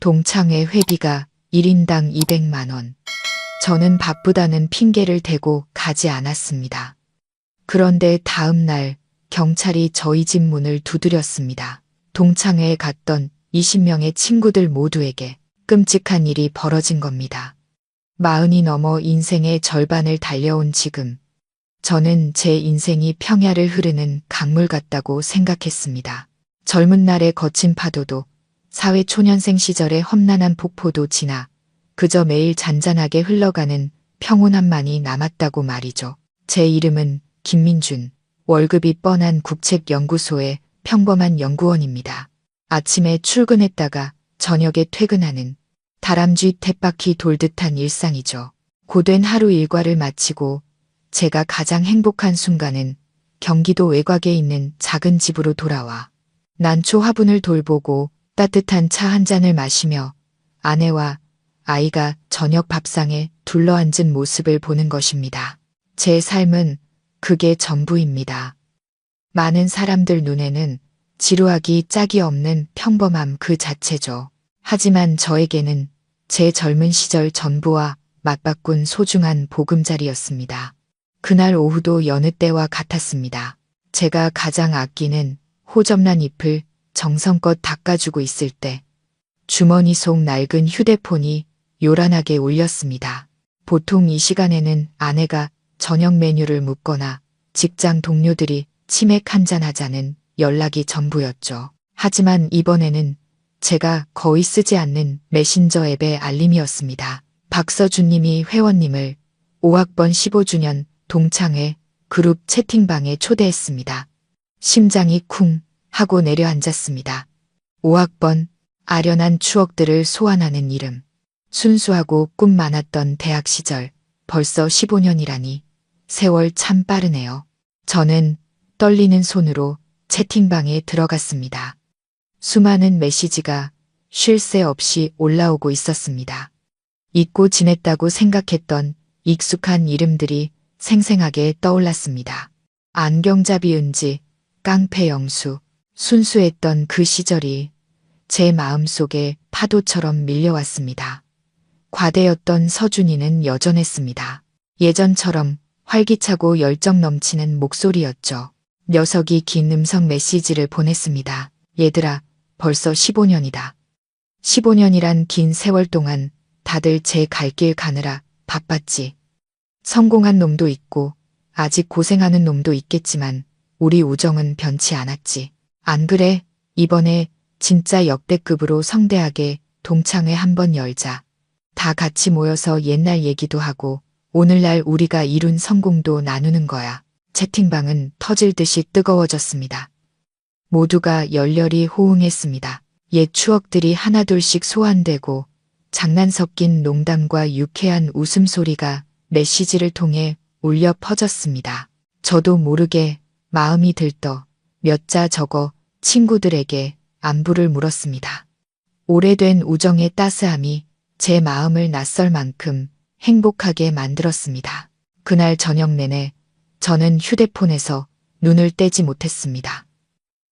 동창회 회비가 1인당 200만 원. 저는 바쁘다는 핑계를 대고 가지 않았습니다. 그런데 다음 날 경찰이 저희 집 문을 두드렸습니다. 동창회에 갔던 20명의 친구들 모두에게 끔찍한 일이 벌어진 겁니다. 40이 넘어 인생의 절반을 달려온 지금, 저는 제 인생이 평야를 흐르는 강물 같다고 생각했습니다. 젊은 날의 거친 파도도, 사회 초년생 시절의 험난한 폭포도 지나 그저 매일 잔잔하게 흘러가는 평온함만이 남았다고 말이죠. 제 이름은 김민준, 월급이 뻔한 국책연구소의 평범한 연구원입니다. 아침에 출근했다가 저녁에 퇴근하는 다람쥐 쳇바퀴 돌듯한 일상이죠. 고된 하루 일과를 마치고 제가 가장 행복한 순간은 경기도 외곽에 있는 작은 집으로 돌아와 난초 화분을 돌보고 따뜻한 차 한 잔을 마시며 아내와 아이가 저녁 밥상에 둘러앉은 모습을 보는 것입니다. 제 삶은 그게 전부입니다. 많은 사람들 눈에는 지루하기 짝이 없는 평범함 그 자체죠. 하지만 저에게는 제 젊은 시절 전부와 맞바꾼 소중한 보금자리였습니다. 그날 오후도 여느 때와 같았습니다. 제가 가장 아끼는 호접란 잎을 정성껏 닦아주고 있을 때 주머니 속 낡은 휴대폰이 요란하게 울렸습니다. 보통 이 시간에는 아내가 저녁 메뉴를 묻거나 직장 동료들이 치맥 한잔 하자는 연락이 전부였죠. 하지만 이번에는 제가 거의 쓰지 않는 메신저 앱의 알림이었습니다. 박서준님이 회원님을 5학번 15주년 동창회 그룹 채팅방에 초대했습니다. 심장이 쿵 하고 내려앉았습니다. 5학번, 아련한 추억들을 소환하는 이름. 순수하고 꿈 많았던 대학 시절, 벌써 15년이라니. 세월 참 빠르네요. 저는 떨리는 손으로 채팅방에 들어갔습니다. 수많은 메시지가 쉴 새 없이 올라오고 있었습니다. 잊고 지냈다고 생각했던 익숙한 이름들이 생생하게 떠올랐습니다. 안경잡이 은지, 깡패 영수, 순수했던 그 시절이 제 마음속에 파도처럼 밀려왔습니다. 과대였던 서준이는 여전했습니다. 예전처럼 활기차고 열정 넘치는 목소리였죠. 녀석이 긴 음성 메시지를 보냈습니다. 얘들아, 벌써 15년이다. 15년이란 긴 세월 동안 다들 제 갈 길 가느라 바빴지. 성공한 놈도 있고 아직 고생하는 놈도 있겠지만 우리 우정은 변치 않았지. 안 그래? 이번에 진짜 역대급으로 성대하게 동창회 한번 열자. 다 같이 모여서 옛날 얘기도 하고 오늘날 우리가 이룬 성공도 나누는 거야. 채팅방은 터질 듯이 뜨거워졌습니다. 모두가 열렬히 호응했습니다. 옛 추억들이 하나둘씩 소환되고 장난 섞인 농담과 유쾌한 웃음소리가 메시지를 통해 울려 퍼졌습니다. 저도 모르게 마음이 들떠 몇 자 적어 친구들에게 안부를 물었습니다. 오래된 우정의 따스함이 제 마음을 낯설 만큼 행복하게 만들었습니다. 그날 저녁 내내 저는 휴대폰에서 눈을 떼지 못했습니다.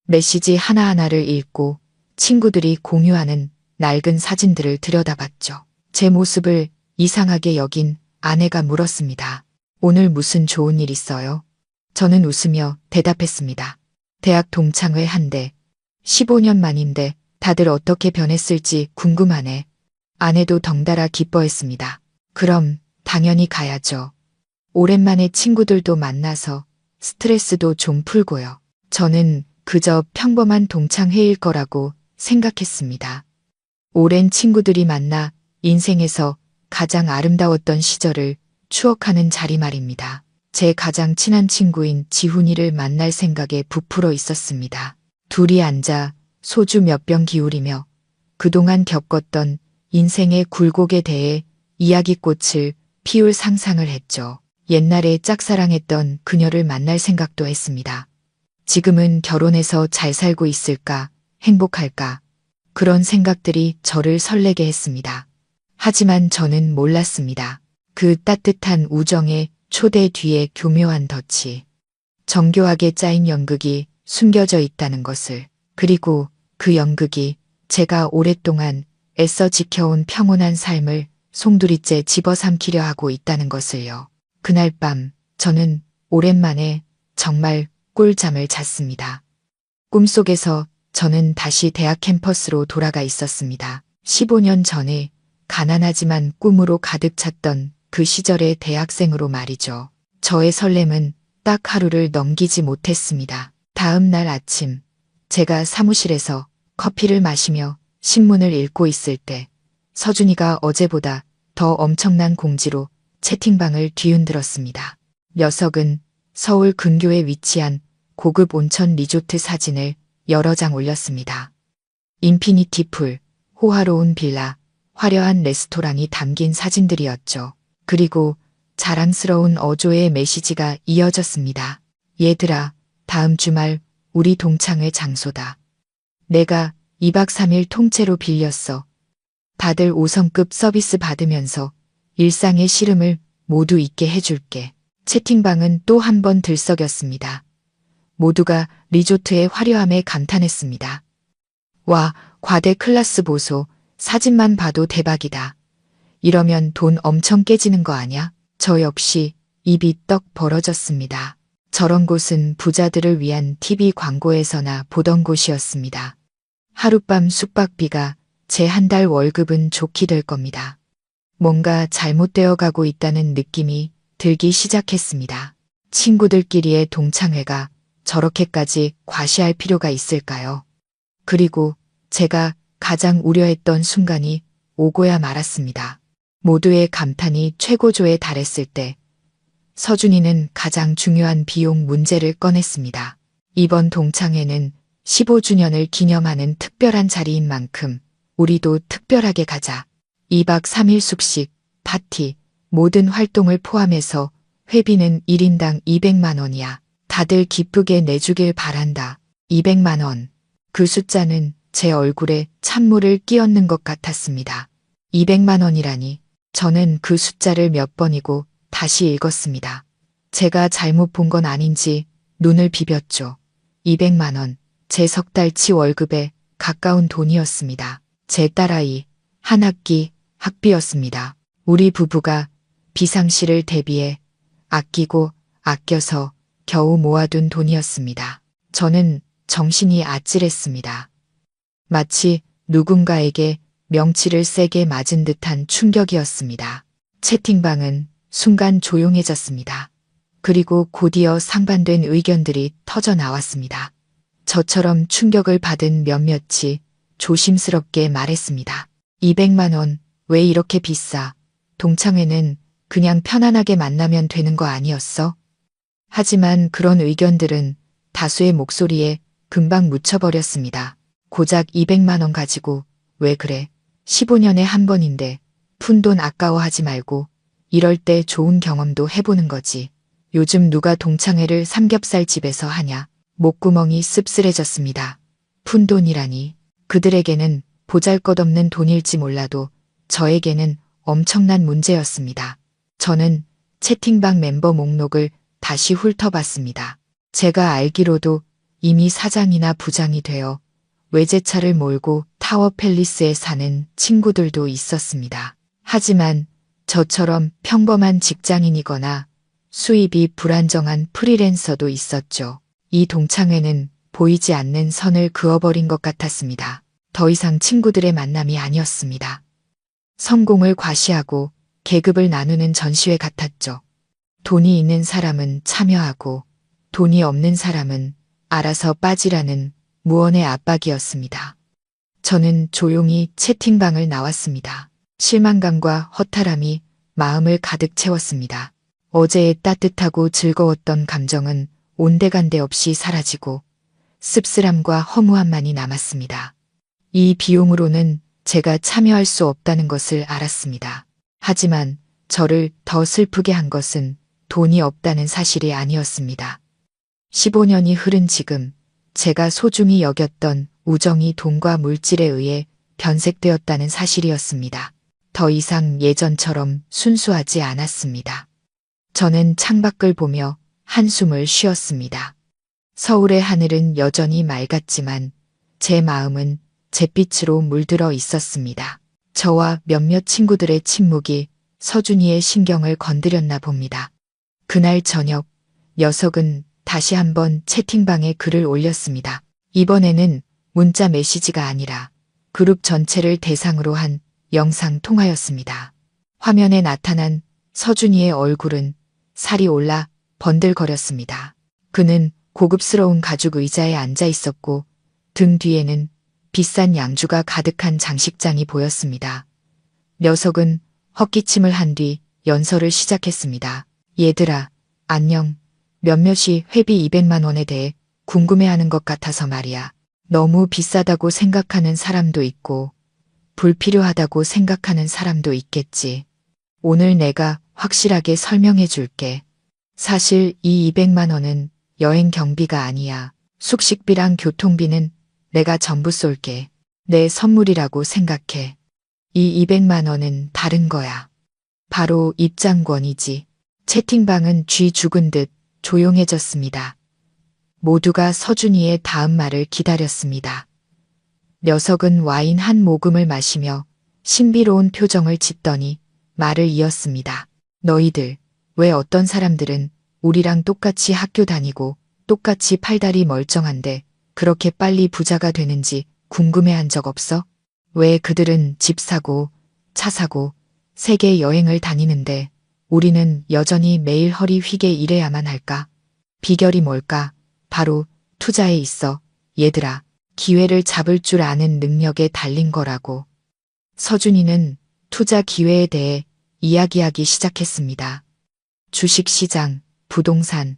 메시지 하나하나를 읽고 친구들이 공유하는 낡은 사진들을 들여다봤죠. 제 모습을 이상하게 여긴 아내가 물었습니다. 오늘 무슨 좋은 일 있어요? 저는 웃으며 대답했습니다. 대학 동창회 한대. 15년 만인데 다들 어떻게 변했을지 궁금하네. 아내도 덩달아 기뻐했습니다. 그럼 당연히 가야죠. 오랜만에 친구들도 만나서 스트레스도 좀 풀고요. 저는 그저 평범한 동창회일 거라고 생각했습니다. 오랜 친구들이 만나 인생에서 가장 아름다웠던 시절을 추억하는 자리 말입니다. 제 가장 친한 친구인 지훈이를 만날 생각에 부풀어 있었습니다. 둘이 앉아 소주 몇 병 기울이며 그동안 겪었던 인생의 굴곡에 대해 이야기꽃을 피울 상상을 했죠. 옛날에 짝사랑했던 그녀를 만날 생각도 했습니다. 지금은 결혼해서 잘 살고 있을까, 행복할까, 그런 생각들이 저를 설레게 했습니다. 하지만 저는 몰랐습니다. 그 따뜻한 우정의 초대 뒤에 교묘한 덫이, 정교하게 짜인 연극이 숨겨져 있다는 것을, 그리고 그 연극이 제가 오랫동안 애써 지켜온 평온한 삶을 송두리째 집어삼키려 하고 있다는 것을요. 그날 밤 저는 오랜만에 정말 꿀잠을 잤습니다. 꿈속에서 저는 다시 대학 캠퍼스로 돌아가 있었습니다. 15년 전에 가난하지만 꿈으로 가득 찼던 그 시절의 대학생으로 말이죠. 저의 설렘은 딱 하루를 넘기지 못했습니다. 다음 날 아침 제가 사무실에서 커피를 마시며 신문을 읽고 있을 때 서준이가 어제보다 더 엄청난 공지로 채팅방을 뒤흔들었습니다. 녀석은 서울 근교에 위치한 고급 온천 리조트 사진을 여러 장 올렸습니다. 인피니티 풀, 호화로운 빌라, 화려한 레스토랑이 담긴 사진들이었죠. 그리고 자랑스러운 어조의 메시지가 이어졌습니다. 얘들아, 다음 주말 우리 동창회 장소다. 내가 2박 3일 통째로 빌렸어. 다들 5성급 서비스 받으면서 일상의 시름을 모두 잊게 해줄게. 채팅방은 또 한 번 들썩였습니다. 모두가 리조트의 화려함에 감탄했습니다. 와, 과대 클래스 보소. 사진만 봐도 대박이다. 이러면 돈 엄청 깨지는 거 아냐? 저 역시 입이 떡 벌어졌습니다. 저런 곳은 부자들을 위한 TV 광고에서나 보던 곳이었습니다. 하룻밤 숙박비가 제 한 달 월급은 좋게 될 겁니다. 뭔가 잘못되어 가고 있다는 느낌이 들기 시작했습니다. 친구들끼리의 동창회가 저렇게까지 과시할 필요가 있을까요? 그리고 제가 가장 우려했던 순간이 오고야 말았습니다. 모두의 감탄이 최고조에 달했을 때 서준이는 가장 중요한 비용 문제를 꺼냈습니다. 이번 동창회는 15주년을 기념하는 특별한 자리인 만큼 우리도 특별하게 가자. 2박 3일 숙식, 파티, 모든 활동을 포함해서 회비는 1인당 200만 원이야. 다들 기쁘게 내주길 바란다. 200만 원. 그 숫자는 제 얼굴에 찬물을 끼얹는 것 같았습니다. 200만 원이라니. 저는 그 숫자를 몇 번이고 다시 읽었습니다. 제가 잘못 본 건 아닌지 눈을 비볐죠. 200만 원. 제 석 달치 월급에 가까운 돈이었습니다. 제 딸아이 한 학기 학비였습니다. 우리 부부가 비상시를 대비해 아끼고 아껴서 겨우 모아둔 돈이었습니다. 저는 정신이 아찔했습니다. 마치 누군가에게 명치를 세게 맞은 듯한 충격이었습니다. 채팅방은 순간 조용해졌습니다. 그리고 곧이어 상반된 의견들이 터져 나왔습니다. 저처럼 충격을 받은 몇몇이 조심스럽게 말했습니다. 200만 원, 왜 이렇게 비싸? 동창회는 그냥 편안하게 만나면 되는 거 아니었어? 하지만 그런 의견들은 다수의 목소리에 금방 묻혀버렸습니다. 고작 200만 원 가지고 왜 그래? 15년에 한 번인데 푼돈 아까워하지 말고 이럴 때 좋은 경험도 해보는 거지. 요즘 누가 동창회를 삼겹살집에서 하냐? 목구멍이 씁쓸해졌습니다. 푼돈이라니. 그들에게는 보잘것없는 돈일지 몰라도 저에게는 엄청난 문제였습니다. 저는 채팅방 멤버 목록을 다시 훑어봤습니다. 제가 알기로도 이미 사장이나 부장이 되어 외제차를 몰고 타워 팰리스에 사는 친구들도 있었습니다. 하지만 저처럼 평범한 직장인이거나 수입이 불안정한 프리랜서도 있었죠. 이 동창회는 보이지 않는 선을 그어버린 것 같았습니다. 더 이상 친구들의 만남이 아니었습니다. 성공을 과시하고 계급을 나누는 전시회 같았죠. 돈이 있는 사람은 참여하고 돈이 없는 사람은 알아서 빠지라는 무언의 압박이었습니다. 저는 조용히 채팅방을 나왔습니다. 실망감과 허탈함이 마음을 가득 채웠습니다. 어제의 따뜻하고 즐거웠던 감정은 온데간데 없이 사라지고 씁쓸함과 허무함만이 남았습니다. 이 비용으로는 제가 참여할 수 없다는 것을 알았습니다. 하지만 저를 더 슬프게 한 것은 돈이 없다는 사실이 아니었습니다. 15년이 흐른 지금 제가 소중히 여겼던 우정이 돈과 물질에 의해 변색되었다는 사실이었습니다. 더 이상 예전처럼 순수하지 않았습니다. 저는 창밖을 보며 한숨을 쉬었습니다. 서울의 하늘은 여전히 맑았지만 제 마음은 잿빛으로 물들어 있었습니다. 저와 몇몇 친구들의 침묵이 서준이의 신경을 건드렸나 봅니다. 그날 저녁 녀석은 다시 한번 채팅방에 글을 올렸습니다. 이번에는 문자 메시지가 아니라 그룹 전체를 대상으로 한 영상 통화였습니다. 화면에 나타난 서준이의 얼굴은 살이 올라 번들거렸습니다. 그는 고급스러운 가죽 의자에 앉아 있었고 등 뒤에는 비싼 양주가 가득한 장식장이 보였습니다. 녀석은 헛기침을 한 뒤 연설을 시작했습니다. 얘들아, 안녕. 몇몇이 회비 200만 원에 대해 궁금해하는 것 같아서 말이야. 너무 비싸다고 생각하는 사람도 있고 불필요하다고 생각하는 사람도 있겠지. 오늘 내가 확실하게 설명해 줄게. 사실 이 200만 원은 여행 경비가 아니야. 숙식비랑 교통비는 내가 전부 쏠게. 내 선물이라고 생각해. 이 200만 원은 다른 거야. 바로 입장권이지. 채팅방은 쥐 죽은 듯 조용해졌습니다. 모두가 서준이의 다음 말을 기다렸습니다. 녀석은 와인 한 모금을 마시며 신비로운 표정을 짓더니 말을 이었습니다. 너희들, 왜 어떤 사람들은 우리랑 똑같이 학교 다니고 똑같이 팔다리 멀쩡한데 그렇게 빨리 부자가 되는지 궁금해한 적 없어? 왜 그들은 집 사고 차 사고 세계 여행을 다니는데 우리는 여전히 매일 허리 휘게 일해야만 할까? 비결이 뭘까? 바로 투자에 있어. 얘들아, 기회를 잡을 줄 아는 능력에 달린 거라고. 서준이는 투자 기회에 대해 이야기하기 시작했습니다. 주식시장, 부동산,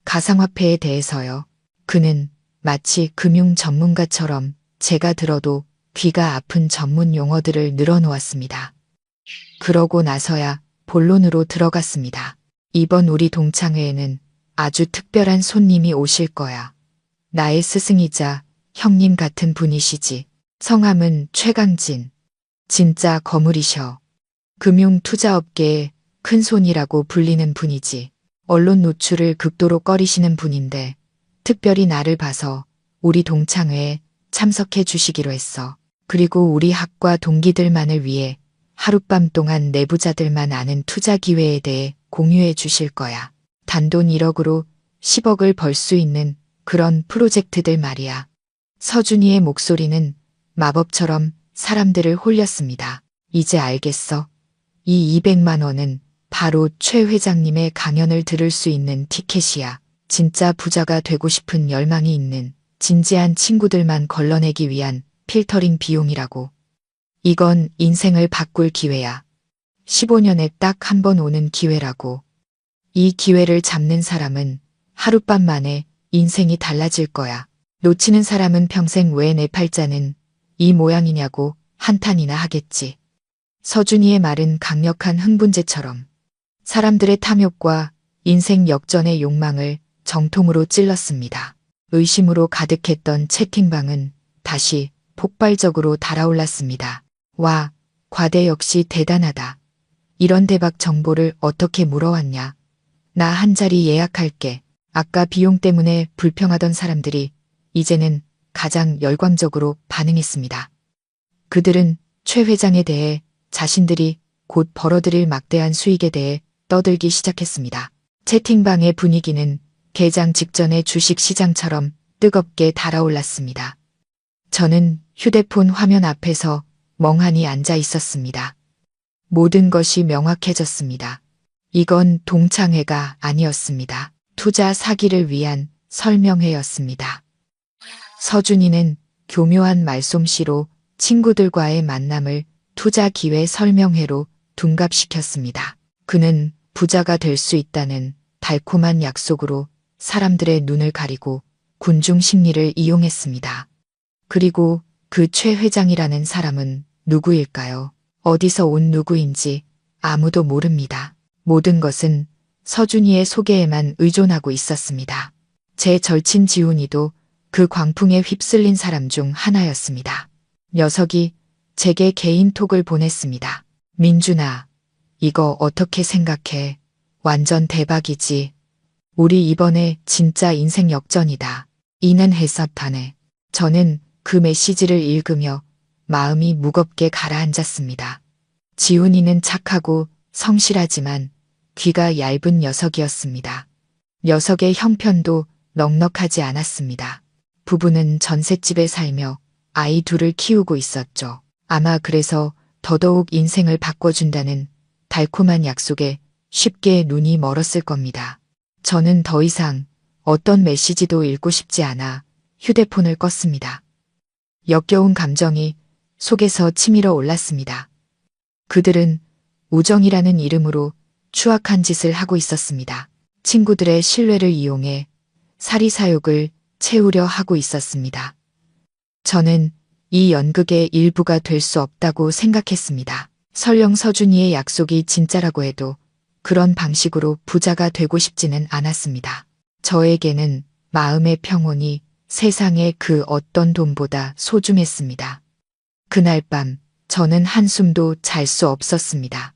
가상화폐에 대해서요. 그는 마치 금융 전문가처럼 제가 들어도 귀가 아픈 전문 용어들을 늘어놓았습니다. 그러고 나서야 본론으로 들어갔습니다. 이번 우리 동창회에는 아주 특별한 손님이 오실 거야. 나의 스승이자 형님 같은 분이시지. 성함은 최강진. 진짜 거물이셔. 금융 투자업계의 큰 손이라고 불리는 분이지. 언론 노출을 극도로 꺼리시는 분인데 특별히 나를 봐서 우리 동창회에 참석해 주시기로 했어. 그리고 우리 학과 동기들만을 위해 하룻밤 동안 내부자들만 아는 투자 기회에 대해 공유해 주실 거야. 단돈 1억으로 10억을 벌 수 있는 그런 프로젝트들 말이야. 서준이의 목소리는 마법처럼 사람들을 홀렸습니다. 이제 알겠어. 이 200만 원은 바로 최 회장님의 강연을 들을 수 있는 티켓이야. 진짜 부자가 되고 싶은 열망이 있는 진지한 친구들만 걸러내기 위한 필터링 비용이라고. 이건 인생을 바꿀 기회야. 15년에 딱 한 번 오는 기회라고. 이 기회를 잡는 사람은 하룻밤 만에 인생이 달라질 거야. 놓치는 사람은 평생 왜 내 팔자는 이 모양이냐고 한탄이나 하겠지. 서준이의 말은 강력한 흥분제처럼 사람들의 탐욕과 인생 역전의 욕망을 정통으로 찔렀습니다. 의심으로 가득했던 채팅방은 다시 폭발적으로 달아올랐습니다. 와, 과대 역시 대단하다. 이런 대박 정보를 어떻게 물어왔냐. 나 한 자리 예약할게. 아까 비용 때문에 불평하던 사람들이 이제는 가장 열광적으로 반응했습니다. 그들은 최 회장에 대해 자신들이 곧 벌어들일 막대한 수익에 대해 떠들기 시작했습니다. 채팅방의 분위기는 개장 직전의 주식시장처럼 뜨겁게 달아올랐습니다. 저는 휴대폰 화면 앞에서 멍하니 앉아 있었습니다. 모든 것이 명확해졌습니다. 이건 동창회가 아니었습니다. 투자 사기를 위한 설명회였습니다. 서준이는 교묘한 말솜씨로 친구들과의 만남을 투자 기회 설명회로 둔갑시켰습니다. 그는 부자가 될 수 있다는 달콤한 약속으로 사람들의 눈을 가리고 군중 심리를 이용했습니다. 그리고 그 최 회장이라는 사람은 누구일까요? 어디서 온 누구인지 아무도 모릅니다. 모든 것은 서준이의 소개에만 의존하고 있었습니다. 제 절친 지훈이도 그 광풍에 휩쓸린 사람 중 하나였습니다. 녀석이 제게 개인톡을 보냈습니다. 민준아, 이거 어떻게 생각해? 완전 대박이지. 우리 이번에 진짜 인생 역전이다. 이는 해섭하네. 저는 그 메시지를 읽으며 마음이 무겁게 가라앉았습니다. 지훈이는 착하고 성실하지만 귀가 얇은 녀석이었습니다. 녀석의 형편도 넉넉하지 않았습니다. 부부는 전셋집에 살며 아이 둘을 키우고 있었죠. 아마 그래서 더더욱 인생을 바꿔준다는 달콤한 약속에 쉽게 눈이 멀었을 겁니다. 저는 더 이상 어떤 메시지도 읽고 싶지 않아 휴대폰을 껐습니다. 역겨운 감정이 속에서 치밀어 올랐습니다. 그들은 우정이라는 이름으로 추악한 짓을 하고 있었습니다. 친구들의 신뢰를 이용해 사리사욕을 채우려 하고 있었습니다. 저는 이 연극의 일부가 될 수 없다고 생각했습니다. 설령 서준이의 약속이 진짜라고 해도 그런 방식으로 부자가 되고 싶지는 않았습니다. 저에게는 마음의 평온이 세상의 그 어떤 돈보다 소중했습니다. 그날 밤 저는 한숨도 잘 수 없었습니다.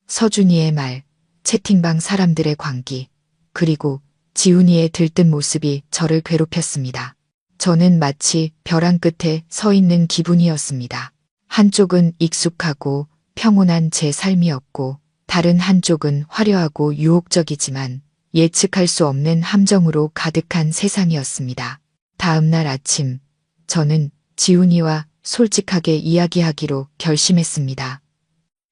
서준이의 말, 채팅방 사람들의 광기, 그리고 지훈이의 들뜬 모습이 저를 괴롭혔습니다. 저는 마치 벼랑 끝에 서 있는 기분이었습니다. 한쪽은 익숙하고 평온한 제 삶이었고 다른 한쪽은 화려하고 유혹적이지만 예측할 수 없는 함정으로 가득한 세상이었습니다. 다음 날 아침 저는 지훈이와 솔직하게 이야기하기로 결심했습니다.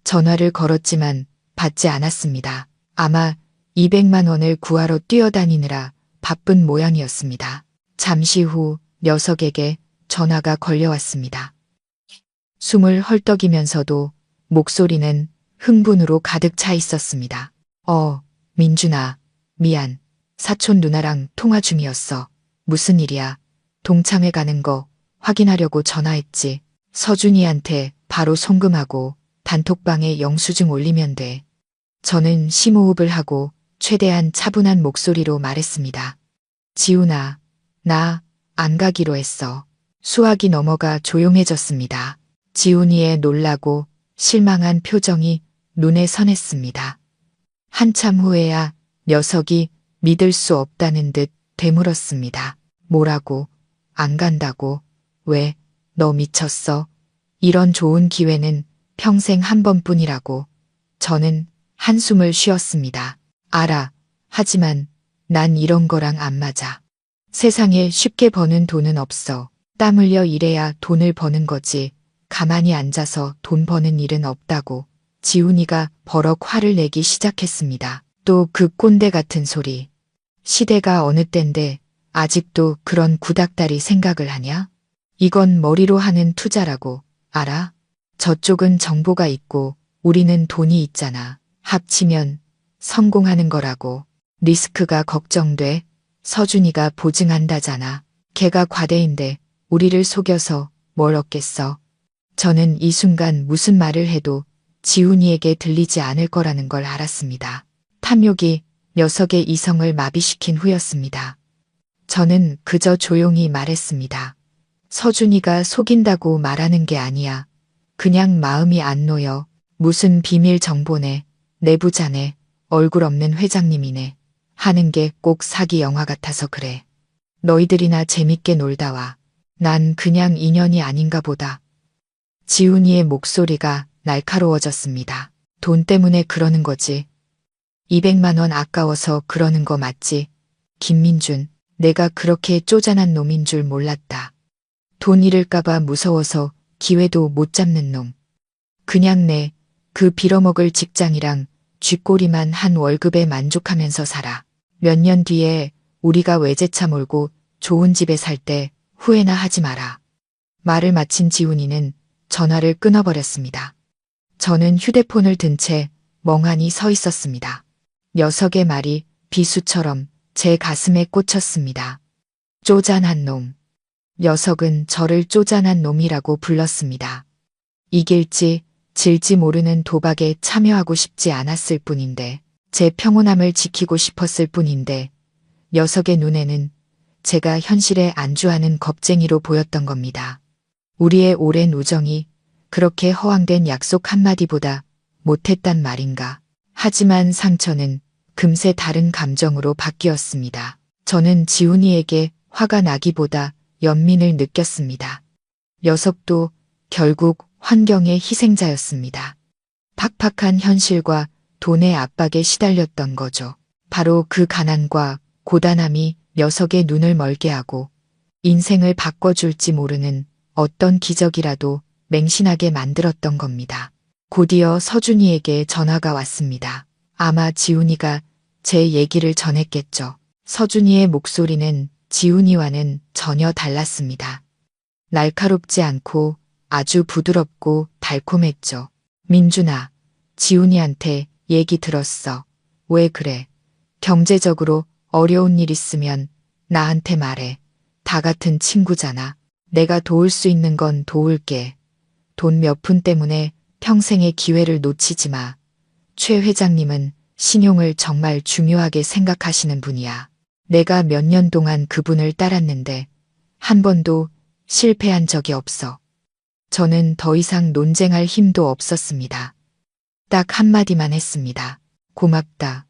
전화를 걸었지만 받지 않았습니다. 아마 200만 원을 구하러 뛰어다니느라 바쁜 모양이었습니다. 잠시 후 녀석에게 전화가 걸려왔습니다. 숨을 헐떡이면서도 목소리는 흥분으로 가득 차 있었습니다. 민준아, 미안. 사촌 누나랑 통화 중이었어. 무슨 일이야? 동창회 가는 거 확인하려고 전화했지. 서준이한테 바로 송금하고 단톡방에 영수증 올리면 돼. 저는 심호흡을 하고 최대한 차분한 목소리로 말했습니다. 지훈아, 나 안 가기로 했어. 수화기 넘어가 조용해졌습니다. 지훈이의 놀라고 실망한 표정이 눈에 선했습니다. 한참 후에야 녀석이 믿을 수 없다는 듯 되물었습니다. 뭐라고? 안 간다고? 왜? 너 미쳤어? 이런 좋은 기회는 평생 한 번뿐이라고. 저는 한숨을 쉬었습니다. 알아. 하지만 난 이런 거랑 안 맞아. 세상에 쉽게 버는 돈은 없어. 땀 흘려 일해야 돈을 버는 거지. 가만히 앉아서 돈 버는 일은 없다고. 지훈이가 버럭 화를 내기 시작했습니다. 또 그 꼰대 같은 소리. 시대가 어느 땐데 아직도 그런 구닥다리 생각을 하냐? 이건 머리로 하는 투자라고. 알아? 저쪽은 정보가 있고 우리는 돈이 있잖아. 합치면 성공하는 거라고. 리스크가 걱정돼. 서준이가 보증한다잖아. 걔가 과대인데 우리를 속여서 뭘 얻겠어. 저는 이 순간 무슨 말을 해도 지훈이에게 들리지 않을 거라는 걸 알았습니다. 탐욕이 녀석의 이성을 마비시킨 후였습니다. 저는 그저 조용히 말했습니다. 서준이가 속인다고 말하는 게 아니야. 그냥 마음이 안 놓여. 무슨 비밀 정보네. 내부자네. 얼굴 없는 회장님이네. 하는 게 꼭 사기 영화 같아서 그래. 너희들이나 재밌게 놀다 와. 난 그냥 인연이 아닌가 보다. 지훈이의 목소리가 날카로워졌습니다. 돈 때문에 그러는 거지. 200만 원 아까워서 그러는 거 맞지? 김민준, 내가 그렇게 쪼잔한 놈인 줄 몰랐다. 돈 잃을까봐 무서워서 기회도 못 잡는 놈. 그냥 내 그 빌어먹을 직장이랑 쥐꼬리만 한 월급에 만족하면서 살아. 몇 년 뒤에 우리가 외제차 몰고 좋은 집에 살 때 후회나 하지 마라. 말을 마친 지훈이는 전화를 끊어버렸습니다. 저는 휴대폰을 든 채 멍하니 서 있었습니다. 녀석의 말이 비수처럼 제 가슴에 꽂혔습니다. 쪼잔한 놈. 녀석은 저를 쪼잔한 놈이라고 불렀습니다. 이길지 질지 모르는 도박에 참여하고 싶지 않았을 뿐인데, 제 평온함을 지키고 싶었을 뿐인데, 녀석의 눈에는 제가 현실에 안주하는 겁쟁이로 보였던 겁니다. 우리의 오랜 우정이 그렇게 허황된 약속 한마디보다 못했단 말인가. 하지만 상처는 금세 다른 감정으로 바뀌었습니다. 저는 지훈이에게 화가 나기보다 연민을 느꼈습니다. 녀석도 결국 환경의 희생자였습니다. 팍팍한 현실과 돈의 압박에 시달렸던 거죠. 바로 그 가난과 고단함이 녀석의 눈을 멀게 하고 인생을 바꿔줄지 모르는 어떤 기적이라도 맹신하게 만들었던 겁니다. 곧이어 서준이에게 전화가 왔습니다. 아마 지훈이가 제 얘기를 전했겠죠. 서준이의 목소리는 지훈이와는 전혀 달랐습니다. 날카롭지 않고 아주 부드럽고 달콤했죠. 민준아, 지훈이한테 얘기 들었어. 왜 그래? 경제적으로 어려운 일 있으면 나한테 말해. 다 같은 친구잖아. 내가 도울 수 있는 건 도울게. 돈 몇 푼 때문에 평생의 기회를 놓치지 마. 최 회장님은 신용을 정말 중요하게 생각하시는 분이야. 내가 몇 년 동안 그분을 따랐는데 한 번도 실패한 적이 없어. 저는 더 이상 논쟁할 힘도 없었습니다. 딱 한마디만 했습니다. 고맙다.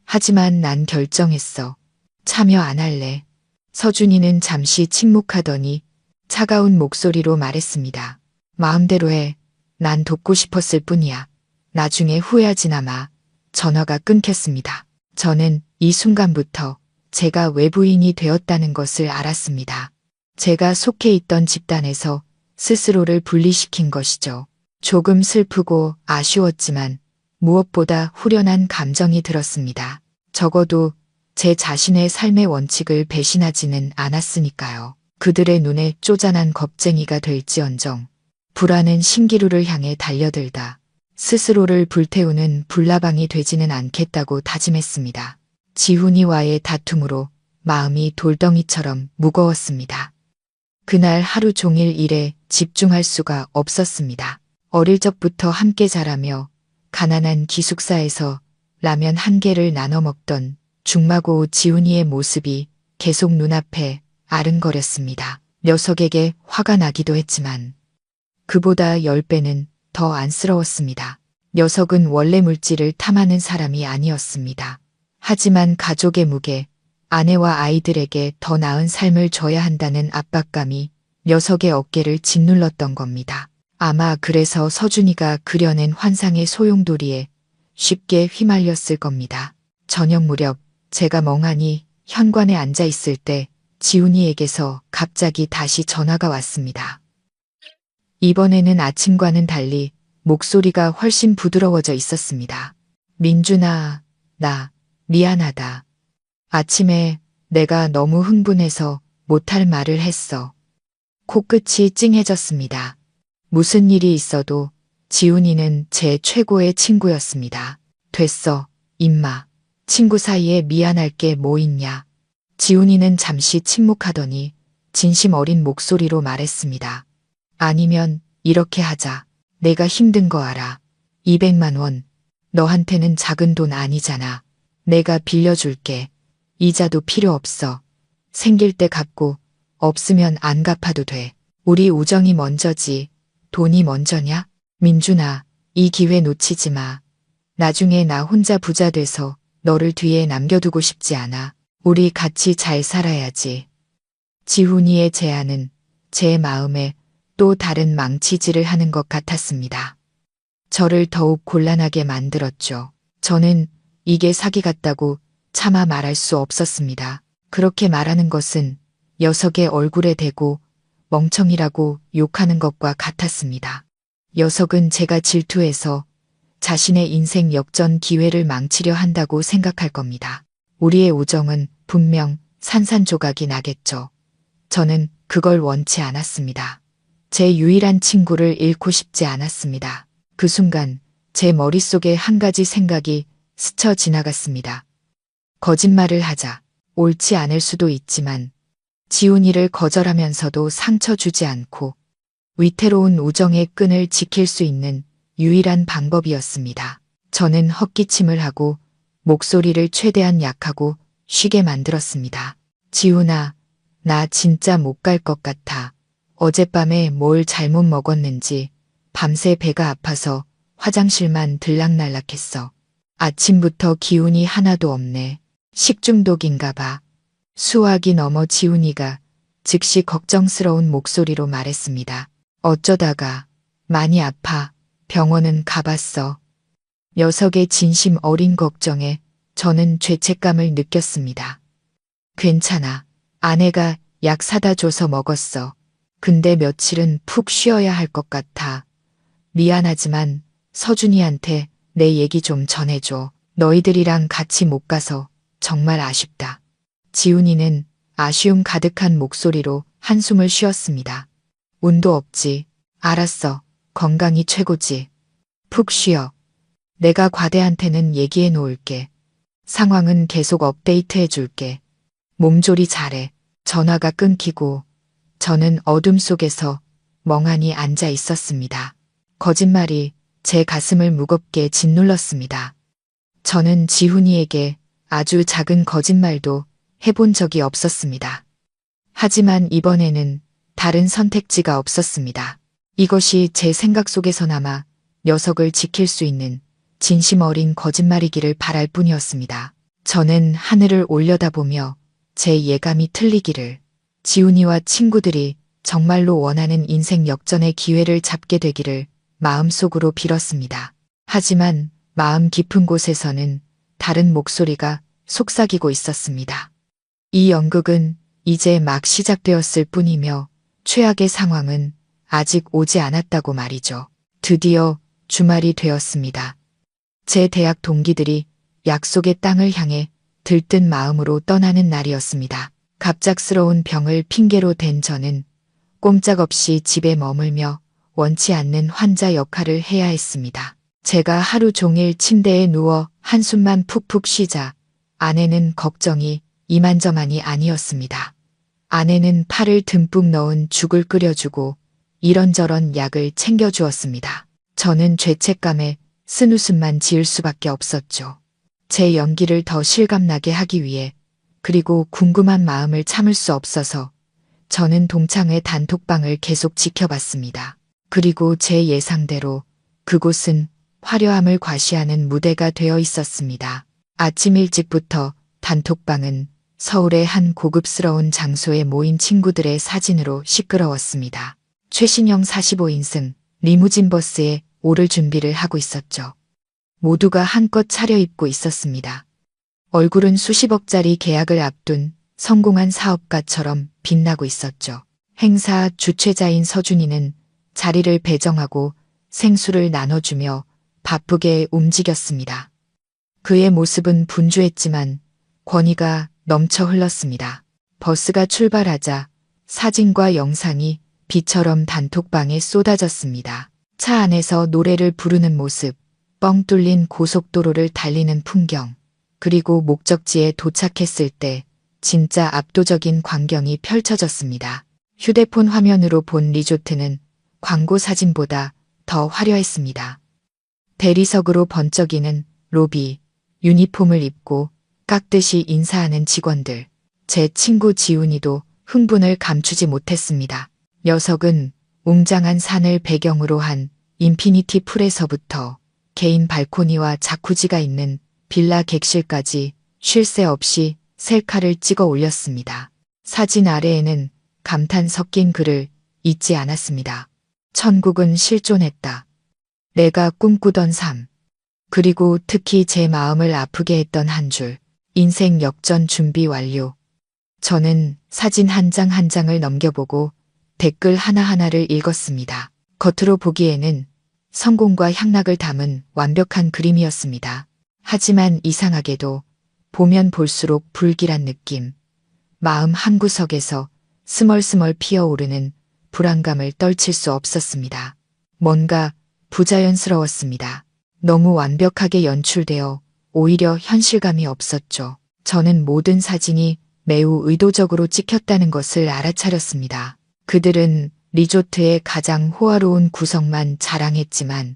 하지만 난 결정했어. 참여 안 할래. 서준이는 잠시 침묵하더니 차가운 목소리로 말했습니다. 마음대로 해. 난 돕고 싶었을 뿐이야. 나중에 후회하지나 마. 전화가 끊겼습니다. 저는 이 순간부터 제가 외부인이 되었다는 것을 알았습니다. 제가 속해 있던 집단에서 스스로를 분리시킨 것이죠. 조금 슬프고 아쉬웠지만 무엇보다 후련한 감정이 들었습니다. 적어도 제 자신의 삶의 원칙을 배신하지는 않았으니까요. 그들의 눈에 쪼잔한 겁쟁이가 될지언정 불안은 신기루를 향해 달려들다 스스로를 불태우는 불나방이 되지는 않겠다고 다짐했습니다. 지훈이와의 다툼으로 마음이 돌덩이처럼 무거웠습니다. 그날 하루 종일 일에 집중할 수가 없었습니다. 어릴 적부터 함께 자라며 가난한 기숙사에서 라면 한 개를 나눠 먹던 중마고 지훈이의 모습이 계속 눈앞에 아른거렸습니다. 녀석에게 화가 나기도 했지만 그보다 10배는 더 안쓰러웠습니다. 녀석은 원래 물질을 탐하는 사람이 아니었습니다. 하지만 가족의 무게, 아내와 아이들에게 더 나은 삶을 줘야 한다는 압박감이 녀석의 어깨를 짓눌렀던 겁니다. 아마 그래서 서준이가 그려낸 환상의 소용돌이에 쉽게 휘말렸을 겁니다. 저녁 무렵 제가 멍하니 현관에 앉아 있을 때 지훈이에게서 갑자기 다시 전화가 왔습니다. 이번에는 아침과는 달리 목소리가 훨씬 부드러워져 있었습니다. 민준아, 나 미안하다. 아침에 내가 너무 흥분해서 못할 말을 했어. 코끝이 찡해졌습니다. 무슨 일이 있어도 지훈이는 제 최고의 친구였습니다. 됐어, 임마. 친구 사이에 미안할 게 뭐 있냐. 지훈이는 잠시 침묵하더니 진심 어린 목소리로 말했습니다. 아니면 이렇게 하자. 내가 힘든 거 알아. 200만 원. 너한테는 작은 돈 아니잖아. 내가 빌려줄게. 이자도 필요 없어. 생길 때 갚고 없으면 안 갚아도 돼. 우리 우정이 먼저지. 돈이 먼저냐? 민준아, 이 기회 놓치지 마. 나중에 나 혼자 부자 돼서 너를 뒤에 남겨두고 싶지 않아. 우리 같이 잘 살아야지. 지훈이의 제안은 제 마음에 또 다른 망치질을 하는 것 같았습니다. 저를 더욱 곤란하게 만들었죠. 저는 이게 사기 같다고 차마 말할 수 없었습니다. 그렇게 말하는 것은 녀석의 얼굴에 대고 멍청이라고 욕하는 것과 같았습니다. 녀석은 제가 질투해서 자신의 인생 역전 기회를 망치려 한다고 생각할 겁니다. 우리의 우정은 분명 산산조각이 나겠죠. 저는 그걸 원치 않았습니다. 제 유일한 친구를 잃고 싶지 않았습니다. 그 순간 제 머릿속에 한 가지 생각이 스쳐 지나갔습니다. 거짓말을 하자. 옳지 않을 수도 있지만 지훈이를 거절하면서도 상처 주지 않고 위태로운 우정의 끈을 지킬 수 있는 유일한 방법이었습니다. 저는 헛기침을 하고 목소리를 최대한 약하고 쉬게 만들었습니다. 지훈아, 나 진짜 못 갈 것 같아. 어젯밤에 뭘 잘못 먹었는지 밤새 배가 아파서 화장실만 들락날락했어. 아침부터 기운이 하나도 없네. 식중독인가 봐. 수화기 넘어 지훈이가 즉시 걱정스러운 목소리로 말했습니다. 어쩌다가 많이 아파. 병원은 가봤어. 녀석의 진심 어린 걱정에 저는 죄책감을 느꼈습니다. 괜찮아. 아내가 약 사다 줘서 먹었어. 근데 며칠은 푹 쉬어야 할 것 같아. 미안하지만 서준이한테 내 얘기 좀 전해줘. 너희들이랑 같이 못 가서 정말 아쉽다. 지훈이는 아쉬움 가득한 목소리로 한숨을 쉬었습니다. 운도 없지. 알았어. 건강이 최고지. 푹 쉬어. 내가 과대한테는 얘기해 놓을게. 상황은 계속 업데이트해 줄게. 몸조리 잘해. 전화가 끊기고 저는 어둠 속에서 멍하니 앉아 있었습니다. 거짓말이 제 가슴을 무겁게 짓눌렀습니다. 저는 지훈이에게 아주 작은 거짓말도 해본 적이 없었습니다. 하지만 이번에는 다른 선택지가 없었습니다. 이것이 제 생각 속에서나마 녀석을 지킬 수 있는 진심 어린 거짓말이기를 바랄 뿐이었습니다. 저는 하늘을 올려다보며 제 예감이 틀리기를, 지훈이와 친구들이 정말로 원하는 인생 역전의 기회를 잡게 되기를 마음속으로 빌었습니다. 하지만 마음 깊은 곳에서는 다른 목소리가 속삭이고 있었습니다. 이 연극은 이제 막 시작되었을 뿐이며 최악의 상황은 아직 오지 않았다고 말이죠. 드디어 주말이 되었습니다. 제 대학 동기들이 약속의 땅을 향해 들뜬 마음으로 떠나는 날이었습니다. 갑작스러운 병을 핑계로 댄 저는 꼼짝없이 집에 머물며 원치 않는 환자 역할을 해야 했습니다. 제가 하루 종일 침대에 누워 한숨만 푹푹 쉬자 아내는 걱정이 이만저만이 아니었습니다. 아내는 파를 듬뿍 넣은 죽을 끓여주고 이런저런 약을 챙겨주었습니다. 저는 죄책감에 쓴웃음만 지을 수밖에 없었죠. 제 연기를 더 실감나게 하기 위해, 그리고 궁금한 마음을 참을 수 없어서 저는 동창회 단톡방을 계속 지켜봤습니다. 그리고 제 예상대로 그곳은 화려함을 과시하는 무대가 되어 있었습니다. 아침 일찍부터 단톡방은 서울의 한 고급스러운 장소에 모인 친구들의 사진으로 시끄러웠습니다. 최신형 45인승 리무진 버스에 오를 준비를 하고 있었죠. 모두가 한껏 차려입고 있었습니다. 얼굴은 수십억짜리 계약을 앞둔 성공한 사업가처럼 빛나고 있었죠. 행사 주최자인 서준이는 자리를 배정하고 생수를 나눠주며 바쁘게 움직였습니다. 그의 모습은 분주했지만 권위가 넘쳐 흘렀습니다. 버스가 출발하자 사진과 영상이 비처럼 단톡방에 쏟아졌습니다. 차 안에서 노래를 부르는 모습, 뻥 뚫린 고속도로를 달리는 풍경, 그리고 목적지에 도착했을 때 진짜 압도적인 광경이 펼쳐졌습니다. 휴대폰 화면으로 본 리조트는 광고 사진보다 더 화려했습니다. 대리석으로 번쩍이는 로비, 유니폼을 입고 깍듯이 인사하는 직원들, 제 친구 지훈이도 흥분을 감추지 못했습니다. 녀석은 웅장한 산을 배경으로 한 인피니티 풀에서부터 개인 발코니와 자쿠지가 있는 빌라 객실까지 쉴 새 없이 셀카를 찍어 올렸습니다. 사진 아래에는 감탄 섞인 글을 잊지 않았습니다. 천국은 실존했다. 내가 꿈꾸던 삶. 그리고 특히 제 마음을 아프게 했던 한 줄. 인생 역전 준비 완료. 저는 사진 한 장 한 장을 넘겨보고 댓글 하나하나를 읽었습니다. 겉으로 보기에는 성공과 향락을 담은 완벽한 그림이었습니다. 하지만 이상하게도 보면 볼수록 불길한 느낌, 마음 한구석에서 스멀스멀 피어오르는 불안감을 떨칠 수 없었습니다. 뭔가 부자연스러웠습니다. 너무 완벽하게 연출되어 오히려 현실감이 없었죠. 저는 모든 사진이 매우 의도적으로 찍혔다는 것을 알아차렸습니다. 그들은 리조트의 가장 호화로운 구성만 자랑했지만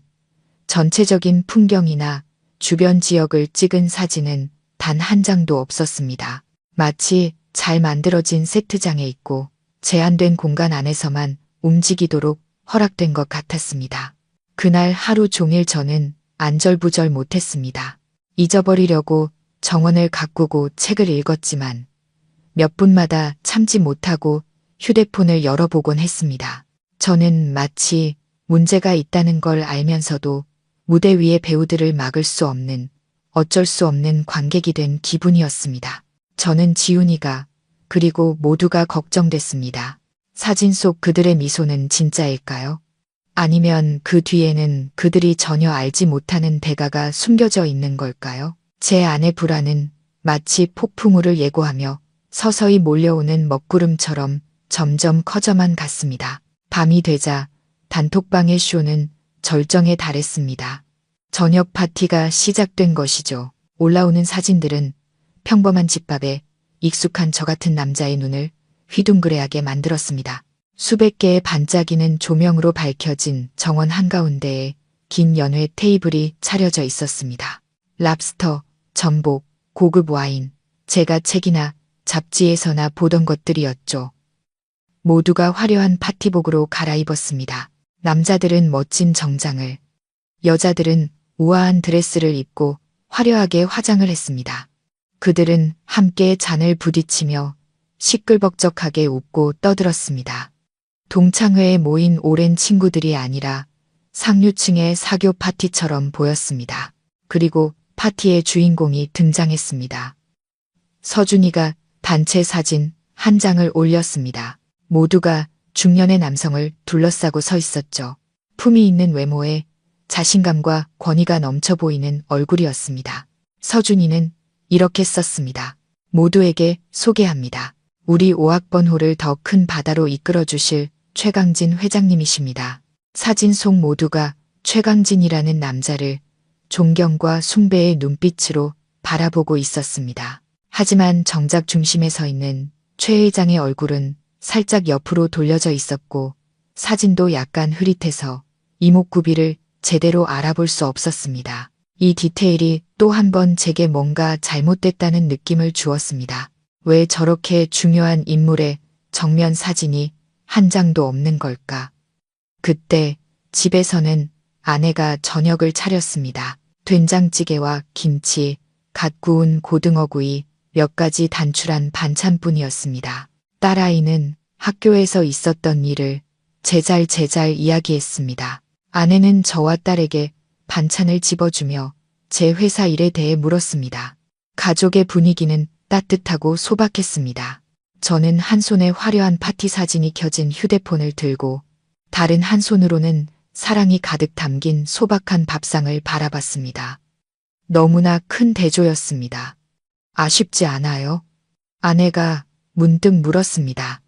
전체적인 풍경이나 주변 지역을 찍은 사진은 단 한 장도 없었습니다. 마치 잘 만들어진 세트장에 있고 제한된 공간 안에서만 움직이도록 허락된 것 같았습니다. 그날 하루 종일 저는 안절부절 못했습니다. 잊어버리려고 정원을 가꾸고 책을 읽었지만 몇 분마다 참지 못하고 휴대폰을 열어보곤 했습니다. 저는 마치 문제가 있다는 걸 알면서도 무대 위의 배우들을 막을 수 없는 어쩔 수 없는 관객이 된 기분이었습니다. 저는 지훈이가 그리고 모두가 걱정됐습니다. 사진 속 그들의 미소는 진짜일까요? 아니면 그 뒤에는 그들이 전혀 알지 못하는 대가가 숨겨져 있는 걸까요? 제 안의 불안은 마치 폭풍우를 예고하며 서서히 몰려오는 먹구름처럼 점점 커져만 갔습니다. 밤이 되자 단톡방의 쇼는 절정에 달했습니다. 저녁 파티가 시작된 것이죠. 올라오는 사진들은 평범한 집밥에 익숙한 저 같은 남자의 눈을 휘둥그레하게 만들었습니다. 수백 개의 반짝이는 조명으로 밝혀진 정원 한가운데에 긴 연회 테이블이 차려져 있었습니다. 랍스터, 전복, 고급 와인, 제가 책이나 잡지에서나 보던 것들이었죠. 모두가 화려한 파티복으로 갈아입었습니다. 남자들은 멋진 정장을, 여자들은 우아한 드레스를 입고 화려하게 화장을 했습니다. 그들은 함께 잔을 부딪히며 시끌벅적하게 웃고 떠들었습니다. 동창회에 모인 오랜 친구들이 아니라 상류층의 사교 파티처럼 보였습니다. 그리고 파티의 주인공이 등장했습니다. 서준이가 단체 사진 한 장을 올렸습니다. 모두가 중년의 남성을 둘러싸고 서 있었죠. 품위 있는 외모에 자신감과 권위가 넘쳐 보이는 얼굴이었습니다. 서준이는 이렇게 썼습니다. 모두에게 소개합니다. 우리 5학번호를 더 큰 바다로 이끌어 주실 최강진 회장님이십니다. 사진 속 모두가 최강진이라는 남자를 존경과 숭배의 눈빛으로 바라보고 있었습니다. 하지만 정작 중심에 서 있는 최 회장의 얼굴은 살짝 옆으로 돌려져 있었고 사진도 약간 흐릿해서 이목구비를 제대로 알아볼 수 없었습니다. 이 디테일이 또 한 번 제게 뭔가 잘못됐다는 느낌을 주었습니다. 왜 저렇게 중요한 인물의 정면 사진이 한 장도 없는 걸까? 그때 집에서는 아내가 저녁을 차렸습니다. 된장찌개와 김치, 갓 구운 고등어구이, 몇 가지 단출한 반찬뿐이었습니다. 딸아이는 학교에서 있었던 일을 제잘제잘 이야기했습니다. 아내는 저와 딸에게 반찬을 집어주며 제 회사 일에 대해 물었습니다. 가족의 분위기는 따뜻하고 소박했습니다. 저는 한 손에 화려한 파티 사진이 켜진 휴대폰을 들고 다른 한 손으로는 사랑이 가득 담긴 소박한 밥상을 바라봤습니다. 너무나 큰 대조였습니다. 아쉽지 않아요? 아내가 문득 물었습니다.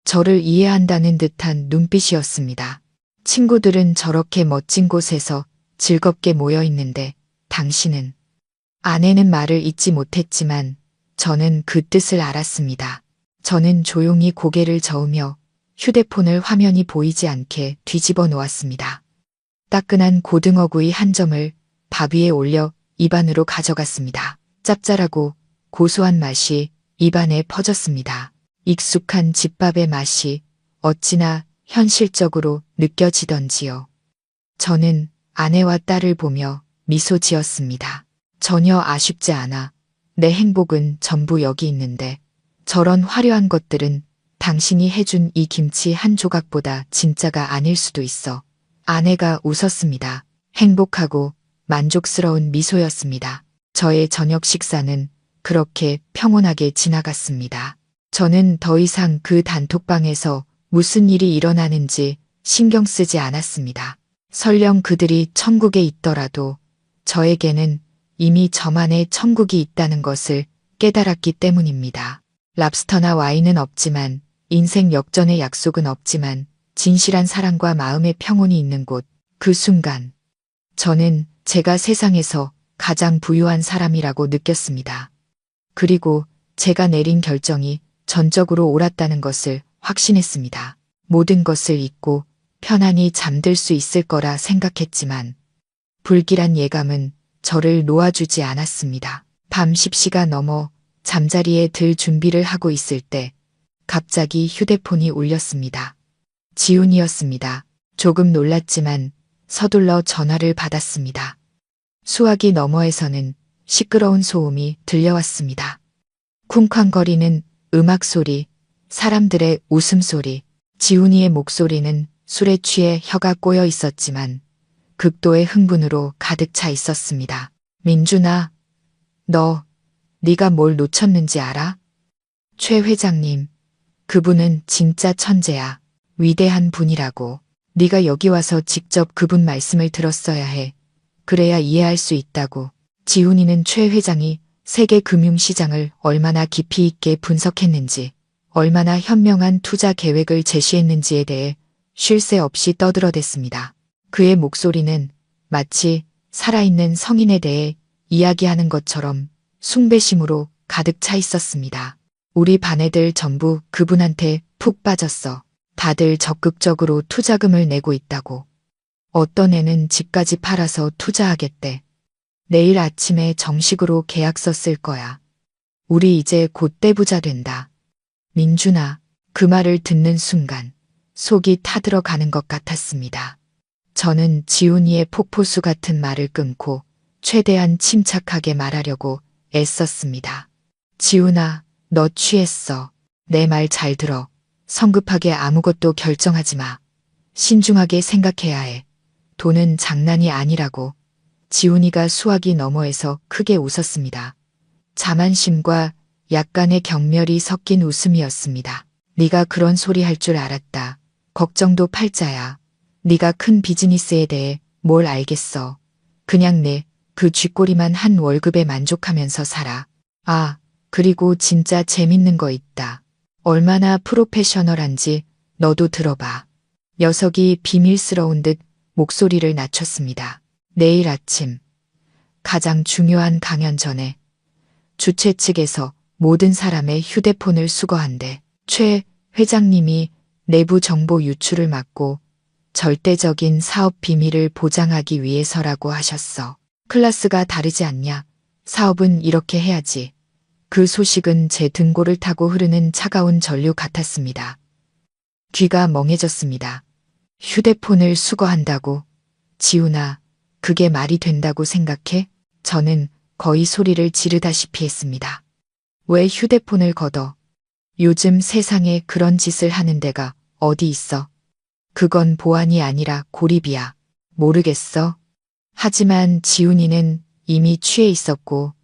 저를 이해한다는 듯한 눈빛이었습니다. 친구들은 저렇게 멋진 곳에서 즐겁게 모여 있는데 당신은? 아내는 말을 잇지 못했지만 저는 그 뜻을 알았습니다. 저는 조용히 고개를 저으며 휴대폰을 화면이 보이지 않게 뒤집어 놓았습니다. 따끈한 고등어구이 한 점을 밥 위에 올려 입안으로 가져갔습니다. 짭짤하고 고소한 맛이 입안에 퍼졌습니다. 익숙한 집밥의 맛이 어찌나 현실적으로 느껴지던지요. 저는 아내와 딸을 보며 미소 지었습니다. 전혀 아쉽지 않아. 내 행복은 전부 여기 있는데 저런 화려한 것들은 당신이 해준 이 김치 한 조각보다 진짜가 아닐 수도 있어. 아내가 웃었습니다. 행복하고 만족스러운 미소였습니다. 저의 저녁 식사는 그렇게 평온하게 지나갔습니다. 저는 더 이상 그 단톡방에서 무슨 일이 일어나는지 신경 쓰지 않았습니다. 설령 그들이 천국에 있더라도 저에게는 이미 저만의 천국이 있다는 것을 깨달았기 때문입니다. 랍스터나 와인은 없지만 인생 역전의 약속은 없지만 진실한 사랑과 마음의 평온이 있는 곳, 그 순간 저는 제가 세상에서 가장 부유한 사람이라고 느꼈습니다. 그리고 제가 내린 결정이 전적으로 옳았다는 것을 확신했습니다. 모든 것을 잊고 편안히 잠들 수 있을 거라 생각했지만 불길한 예감은 저를 놓아주지 않았습니다. 밤 10시가 넘어 잠자리에 들 준비를 하고 있을 때 갑자기 휴대폰이 울렸습니다. 지훈이었습니다. 조금 놀랐지만 서둘러 전화를 받았습니다. 수화기 너머에서는 시끄러운 소음이 들려왔습니다. 쿵쾅거리는 음악 소리, 사람들의 웃음소리, 지훈이의 목소리는 술에 취해 혀가 꼬여 있었지만 극도의 흥분으로 가득 차 있었습니다. 민준아, 네가 뭘 놓쳤는지 알아? 최 회장님, 그분은 진짜 천재야. 위대한 분이라고. 네가 여기 와서 직접 그분 말씀을 들었어야 해. 그래야 이해할 수 있다고. 지훈이는 최 회장이 세계 금융시장을 얼마나 깊이 있게 분석했는지, 얼마나 현명한 투자 계획을 제시했는지에 대해 쉴 새 없이 떠들어댔습니다. 그의 목소리는 마치 살아있는 성인에 대해 이야기하는 것처럼 숭배심으로 가득 차 있었습니다. 우리 반 애들 전부 그분한테 푹 빠졌어. 다들 적극적으로 투자금을 내고 있다고. 어떤 애는 집까지 팔아서 투자하겠대. 내일 아침에 정식으로 계약서 쓸 거야. 우리 이제 곧 떼부자 된다. 민준아, 그 말을 듣는 순간 속이 타들어가는 것 같았습니다. 저는 지훈이의 폭포수 같은 말을 끊고 최대한 침착하게 말하려고 애썼습니다. 지훈아, 너 취했어. 내 말 잘 들어. 성급하게 아무것도 결정하지 마. 신중하게 생각해야 해. 돈은 장난이 아니라고. 지훈이가 수화기 너머에서 크게 웃었습니다. 자만심과 약간의 경멸이 섞인 웃음이었습니다. 네가 그런 소리 할 줄 알았다. 걱정도 팔자야. 네가 큰 비즈니스에 대해 뭘 알겠어. 그냥 그 쥐꼬리만 한 월급에 만족하면서 살아. 아, 그리고 진짜 재밌는 거 있다. 얼마나 프로페셔널한지 너도 들어봐. 녀석이 비밀스러운 듯 목소리를 낮췄습니다. 내일 아침 가장 중요한 강연 전에 주최 측에서 모든 사람의 휴대폰을 수거한대. 최 회장님이 내부 정보 유출을 막고 절대적인 사업 비밀을 보장하기 위해서라고 하셨어. 클래스가 다르지 않냐. 사업은 이렇게 해야지. 그 소식은 제 등골을 타고 흐르는 차가운 전류 같았습니다. 귀가 멍해졌습니다. 휴대폰을 수거한다고? 지훈아, 그게 말이 된다고 생각해? 저는 거의 소리를 지르다시피 했습니다. 왜 휴대폰을 걷어? 요즘 세상에 그런 짓을 하는 데가 어디 있어? 그건 보안이 아니라 고립이야. 모르겠어? 하지만 지훈이는 이미 취해 있었고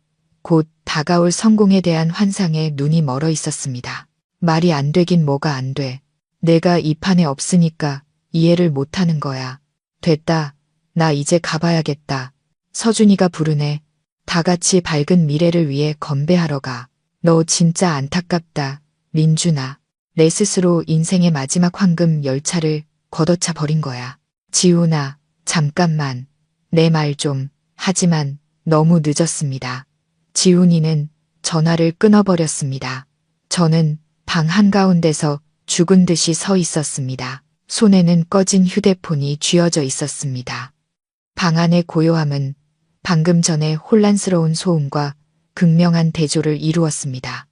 곧 다가올 성공에 대한 환상에 눈이 멀어 있었습니다. 말이 안 되긴 뭐가 안 돼. 내가 이 판에 없으니까 이해를 못하는 거야. 됐다. 나 이제 가봐야겠다. 서준이가 부르네. 다 같이 밝은 미래를 위해 건배하러 가. 너 진짜 안타깝다. 민준아. 내 스스로 인생의 마지막 황금 열차를 걷어차 버린 거야. 지훈아, 잠깐만. 내 말 좀. 하지만 너무 늦었습니다. 지훈이는 전화를 끊어버렸습니다. 저는 방 한가운데서 죽은 듯이 서 있었습니다. 손에는 꺼진 휴대폰이 쥐어져 있었습니다. 방 안의 고요함은 방금 전에 혼란스러운 소음과 극명한 대조를 이루었습니다.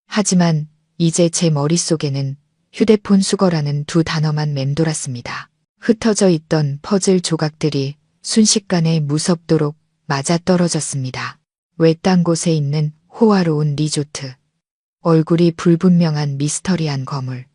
하지만 이제 제 머릿속에는 휴대폰 수거라는 두 단어만 맴돌았습니다. 흩어져 있던 퍼즐 조각들이 순식간에 무섭도록 맞아떨어졌습니다. 외딴 곳에 있는 호화로운 리조트. 얼굴이 불분명한 미스터리한 거물.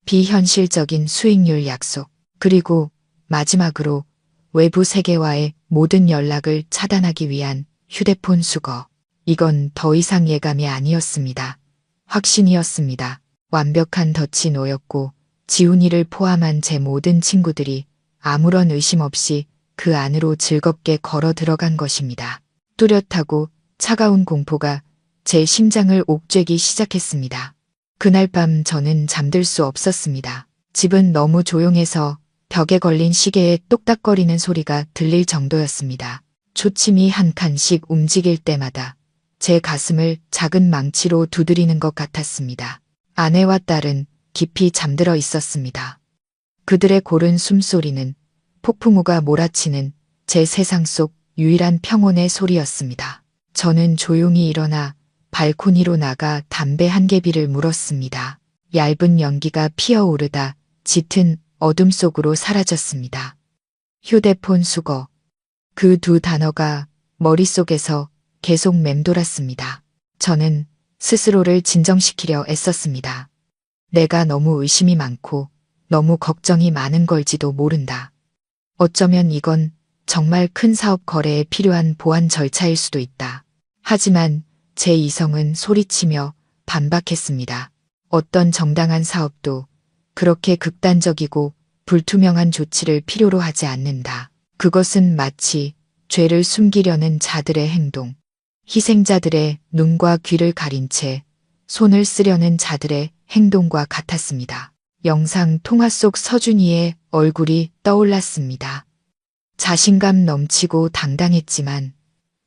비현실적인 수익률 약속. 그리고 마지막으로 외부 세계와의 모든 연락을 차단하기 위한 휴대폰 수거. 이건 더 이상 예감이 아니었습니다. 확신이었습니다. 완벽한 덫이 놓였고 지훈이를 포함한 제 모든 친구들이 아무런 의심 없이 그 안으로 즐겁게 걸어 들어간 것입니다. 뚜렷하고 차가운 공포가 제 심장을 옥죄기 시작했습니다. 그날 밤 저는 잠들 수 없었습니다. 집은 너무 조용해서 벽에 걸린 시계의 똑딱거리는 소리가 들릴 정도였습니다. 초침이 한 칸씩 움직일 때마다 제 가슴을 작은 망치로 두드리는 것 같았습니다. 아내와 딸은 깊이 잠들어 있었습니다. 그들의 고른 숨소리는 폭풍우가 몰아치는 제 세상 속 유일한 평온의 소리였습니다. 저는 조용히 일어나 발코니로 나가 담배 한 개비를 물었습니다. 얇은 연기가 피어오르다 짙은 어둠 속으로 사라졌습니다. 휴대폰 수거. 그 두 단어가 머릿속에서 계속 맴돌았습니다. 저는 스스로를 진정시키려 애썼습니다. 내가 너무 의심이 많고 너무 걱정이 많은 걸지도 모른다. 어쩌면 이건 정말 큰 사업 거래에 필요한 보안 절차일 수도 있다. 하지만 제 이성은 소리치며 반박했습니다. 어떤 정당한 사업도 그렇게 극단적이고 불투명한 조치를 필요로 하지 않는다. 그것은 마치 죄를 숨기려는 자들의 행동, 희생자들의 눈과 귀를 가린 채 손을 쓰려는 자들의 행동과 같았습니다. 영상 통화 속 서준이의 얼굴이 떠올랐습니다. 자신감 넘치고 당당했지만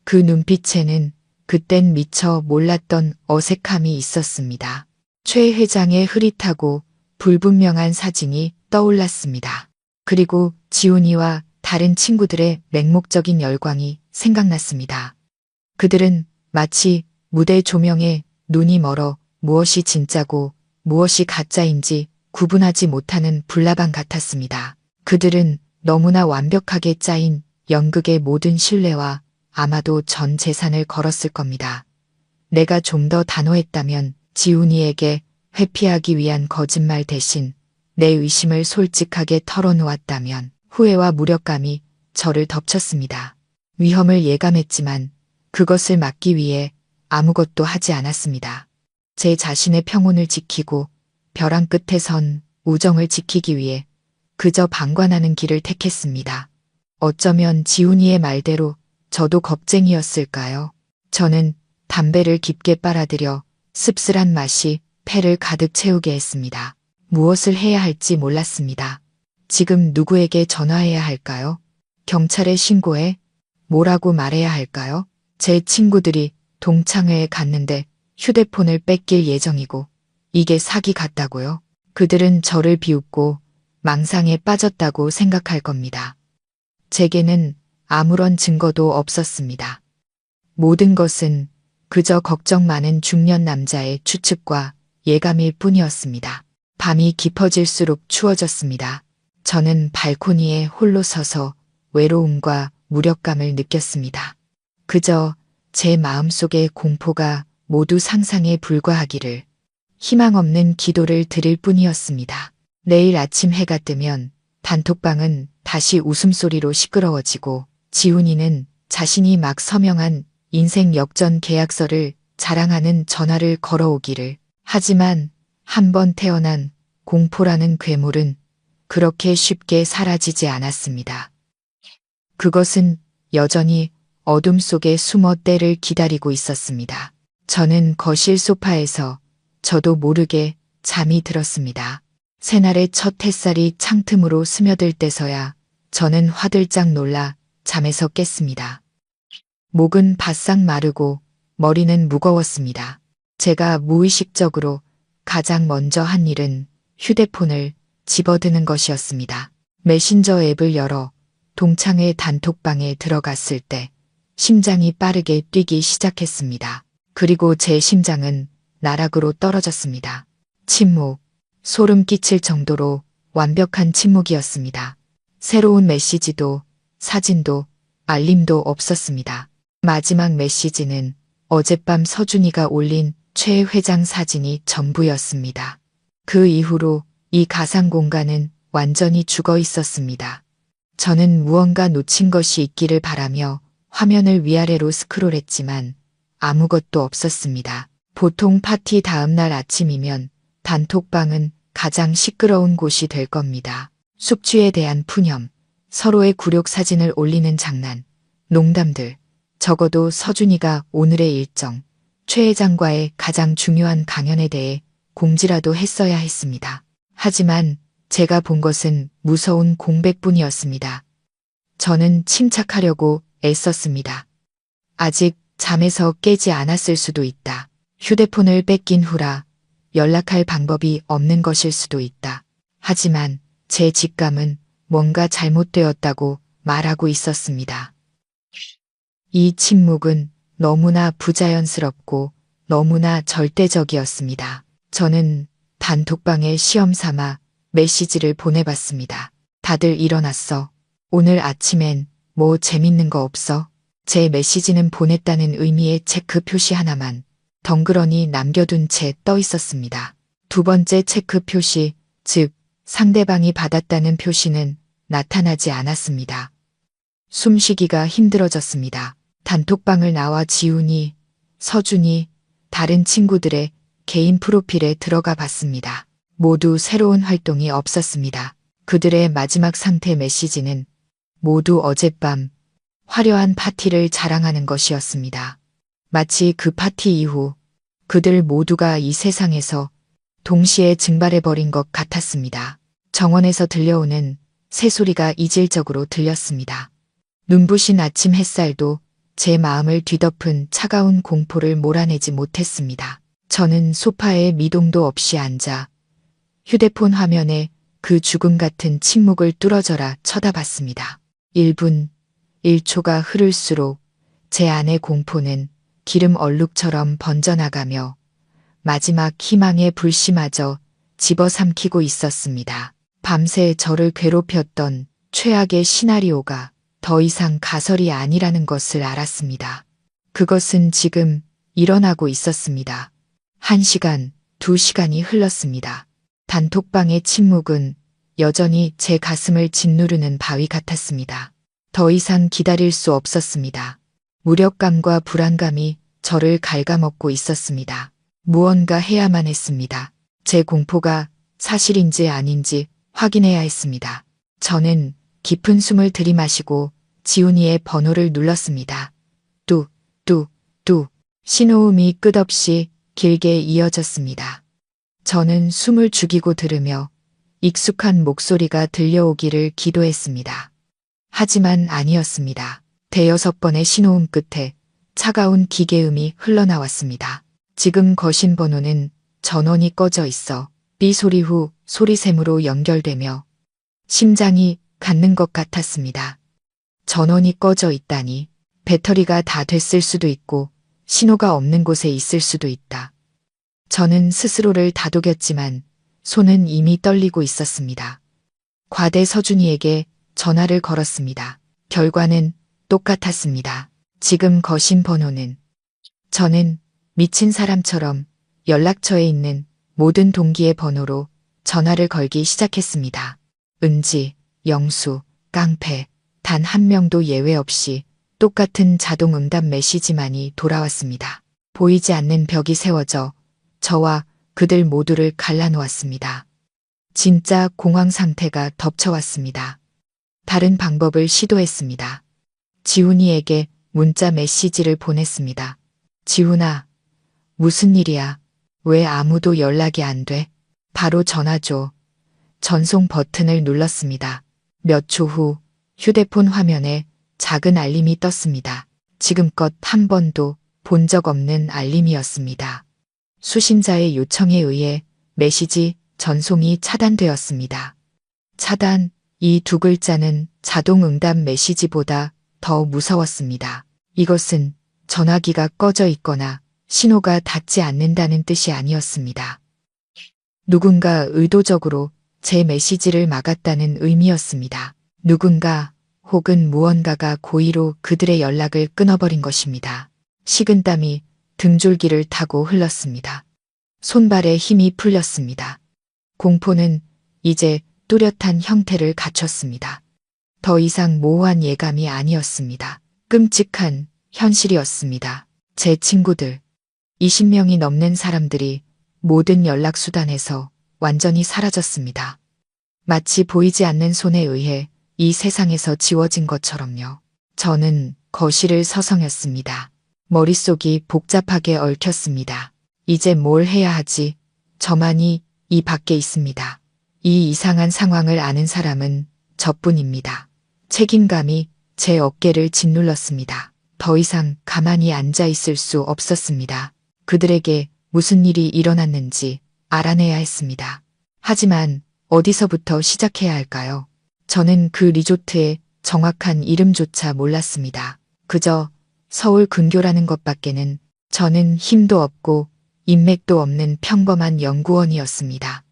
그 눈빛에는 그땐 미처 몰랐던 어색함이 있었습니다. 최 회장의 흐릿하고 불분명한 사진이 떠올랐습니다. 그리고 지훈이와 다른 친구들의 맹목적인 열광이 생각났습니다. 그들은 마치 무대 조명에 눈이 멀어 무엇이 진짜고 무엇이 가짜인지 구분하지 못하는 불나방 같았습니다. 그들은 너무나 완벽하게 짜인 연극의 모든 신뢰와 아마도 전 재산을 걸었을 겁니다. 내가 좀 더 단호했다면 지훈이에게 회피하기 위한 거짓말 대신 내 의심을 솔직하게 털어놓았다면 후회와 무력감이 저를 덮쳤습니다. 위험을 예감했지만 그것을 막기 위해 아무것도 하지 않았습니다. 제 자신의 평온을 지키고 벼랑 끝에 선 우정을 지키기 위해 그저 방관하는 길을 택했습니다. 어쩌면 지훈이의 말대로 저도 겁쟁이였을까요? 저는 담배를 깊게 빨아들여 씁쓸한 맛이 폐를 가득 채우게 했습니다. 무엇을 해야 할지 몰랐습니다. 지금 누구에게 전화해야 할까요? 경찰에 신고해? 뭐라고 말해야 할까요? 제 친구들이 동창회에 갔는데 휴대폰을 뺏길 예정이고 이게 사기 같다고요? 그들은 저를 비웃고 망상에 빠졌다고 생각할 겁니다. 제게는 아무런 증거도 없었습니다. 모든 것은 그저 걱정 많은 중년 남자의 추측과 예감일 뿐이었습니다. 밤이 깊어질수록 추워졌습니다. 저는 발코니에 홀로 서서 외로움과 무력감을 느꼈습니다. 그저 제 마음속의 공포가 모두 상상에 불과하기를 희망 없는 기도를 드릴 뿐이었습니다. 내일 아침 해가 뜨면 단톡방은 다시 웃음소리로 시끄러워지고 지훈이는 자신이 막 서명한 인생 역전 계약서를 자랑하는 전화를 걸어오기를. 하지만 한 번 태어난 공포라는 괴물은 그렇게 쉽게 사라지지 않았습니다. 그것은 여전히 어둠 속에 숨어 때를 기다리고 있었습니다. 저는 거실 소파에서 저도 모르게 잠이 들었습니다. 새날의 첫 햇살이 창틈으로 스며들 때서야 저는 화들짝 놀라 잠에서 깼습니다. 목은 바싹 마르고 머리는 무거웠습니다. 제가 무의식적으로 가장 먼저 한 일은 휴대폰을 집어드는 것이었습니다. 메신저 앱을 열어 동창회 단톡방에 들어갔을 때 심장이 빠르게 뛰기 시작했습니다. 그리고 제 심장은 나락으로 떨어졌습니다. 침묵, 소름 끼칠 정도로 완벽한 침묵이었습니다. 새로운 메시지도 사진도 알림도 없었습니다. 마지막 메시지는 어젯밤 서준이가 올린 최 회장 사진이 전부였습니다. 그 이후로 이 가상 공간은 완전히 죽어 있었습니다. 저는 무언가 놓친 것이 있기를 바라며 화면을 위아래로 스크롤했지만 아무것도 없었습니다. 보통 파티 다음날 아침이면 단톡방은 가장 시끄러운 곳이 될 겁니다. 숙취에 대한 푸념, 서로의 굴욕 사진을 올리는 장난, 농담들, 적어도 서준이가 오늘의 일정, 최 회장과의 가장 중요한 강연에 대해 공지라도 했어야 했습니다. 하지만 제가 본 것은 무서운 공백뿐이었습니다. 저는 침착하려고 애썼습니다. 아직 잠에서 깨지 않았을 수도 있다. 휴대폰을 뺏긴 후라 연락할 방법이 없는 것일 수도 있다. 하지만 제 직감은 뭔가 잘못되었다고 말하고 있었습니다. 이 침묵은 너무나 부자연스럽고 너무나 절대적이었습니다. 저는 단톡방에 시험 삼아 메시지를 보내봤습니다. 다들 일어났어. 오늘 아침엔 뭐 재밌는 거 없어? 제 메시지는 보냈다는 의미의 체크 표시 하나만 덩그러니 남겨둔 채 떠 있었습니다. 두 번째 체크 표시, 즉 상대방이 받았다는 표시는 나타나지 않았습니다. 숨쉬기가 힘들어졌습니다. 단톡방을 나와 지훈이, 서준이, 다른 친구들의 개인 프로필에 들어가 봤습니다. 모두 새로운 활동이 없었습니다. 그들의 마지막 상태 메시지는 모두 어젯밤 화려한 파티를 자랑하는 것이었습니다. 마치 그 파티 이후 그들 모두가 이 세상에서 동시에 증발해버린 것 같았습니다. 정원에서 들려오는 새소리가 이질적으로 들렸습니다. 눈부신 아침 햇살도 제 마음을 뒤덮은 차가운 공포를 몰아내지 못했습니다. 저는 소파에 미동도 없이 앉아 휴대폰 화면에 그 죽음 같은 침묵을 뚫어져라 쳐다봤습니다. 1분, 1초가 흐를수록 제 안의 공포는 기름 얼룩처럼 번져나가며 마지막 희망의 불씨마저 집어삼키고 있었습니다. 밤새 저를 괴롭혔던 최악의 시나리오가 더 이상 가설이 아니라는 것을 알았습니다. 그것은 지금 일어나고 있었습니다. 1시간, 2시간이 흘렀습니다. 단톡방의 침묵은 여전히 제 가슴을 짓누르는 바위 같았습니다. 더 이상 기다릴 수 없었습니다. 무력감과 불안감이 저를 갉아먹고 있었습니다. 무언가 해야만 했습니다. 제 공포가 사실인지 아닌지 확인해야 했습니다. 저는 깊은 숨을 들이마시고 지훈이의 번호를 눌렀습니다. 뚝, 뚝, 뚝. 신호음이 끝없이 길게 이어졌습니다. 저는 숨을 죽이고 들으며 익숙한 목소리가 들려오기를 기도했습니다. 하지만 아니었습니다. 대여섯 번의 신호음 끝에 차가운 기계음이 흘러나왔습니다. 지금 거신 번호는 전원이 꺼져 있어 삐 소리 후 소리샘으로 연결되며 심장이 갖는 것 같았습니다. 전원이 꺼져 있다니 배터리가 다 됐을 수도 있고 신호가 없는 곳에 있을 수도 있다. 저는 스스로를 다독였지만 손은 이미 떨리고 있었습니다. 과대 서준이에게 전화를 걸었습니다. 결과는 똑같았습니다. 지금 거신 번호는 저는 미친 사람처럼 연락처에 있는 모든 동기의 번호로 전화를 걸기 시작했습니다. 은지, 영수, 깡패, 단 한 명도 예외 없이 똑같은 자동 응답 메시지만이 돌아왔습니다. 보이지 않는 벽이 세워져 저와 그들 모두를 갈라놓았습니다. 진짜 공황 상태가 덮쳐왔습니다. 다른 방법을 시도했습니다. 지훈이에게 문자 메시지를 보냈습니다. 지훈아, 무슨 일이야? 왜 아무도 연락이 안 돼? 바로 전화 줘. 전송 버튼을 눌렀습니다. 몇 초 후 휴대폰 화면에 작은 알림이 떴습니다. 지금껏 한 번도 본 적 없는 알림이었습니다. 수신자의 요청에 의해 메시지 전송이 차단되었습니다. 차단, 이 두 글자는 자동 응답 메시지보다 더 무서웠습니다. 이것은 전화기가 꺼져 있거나 신호가 닿지 않는다는 뜻이 아니었습니다. 누군가 의도적으로 제 메시지를 막았다는 의미였습니다. 누군가 혹은 무언가가 고의로 그들의 연락을 끊어버린 것입니다. 식은땀이 등줄기를 타고 흘렀습니다. 손발에 힘이 풀렸습니다. 공포는 이제 뚜렷한 형태를 갖췄습니다. 더 이상 모호한 예감이 아니었습니다. 끔찍한 현실이었습니다. 제 친구들, 20명이 넘는 사람들이 모든 연락수단에서 완전히 사라졌습니다. 마치 보이지 않는 손에 의해 이 세상에서 지워진 것처럼요. 저는 거실을 서성였습니다. 머릿속이 복잡하게 얽혔습니다. 이제 뭘 해야 하지? 저만이 이 밖에 있습니다. 이 이상한 상황을 아는 사람은 저뿐입니다. 책임감이 제 어깨를 짓눌렀습니다. 더 이상 가만히 앉아 있을 수 없었습니다. 그들에게 무슨 일이 일어났는지 알아내야 했습니다. 하지만 어디서부터 시작해야 할까요? 저는 그 리조트의 정확한 이름조차 몰랐습니다. 그저 서울 근교라는 것밖에는. 저는 힘도 없고 인맥도 없는 평범한 연구원이었습니다.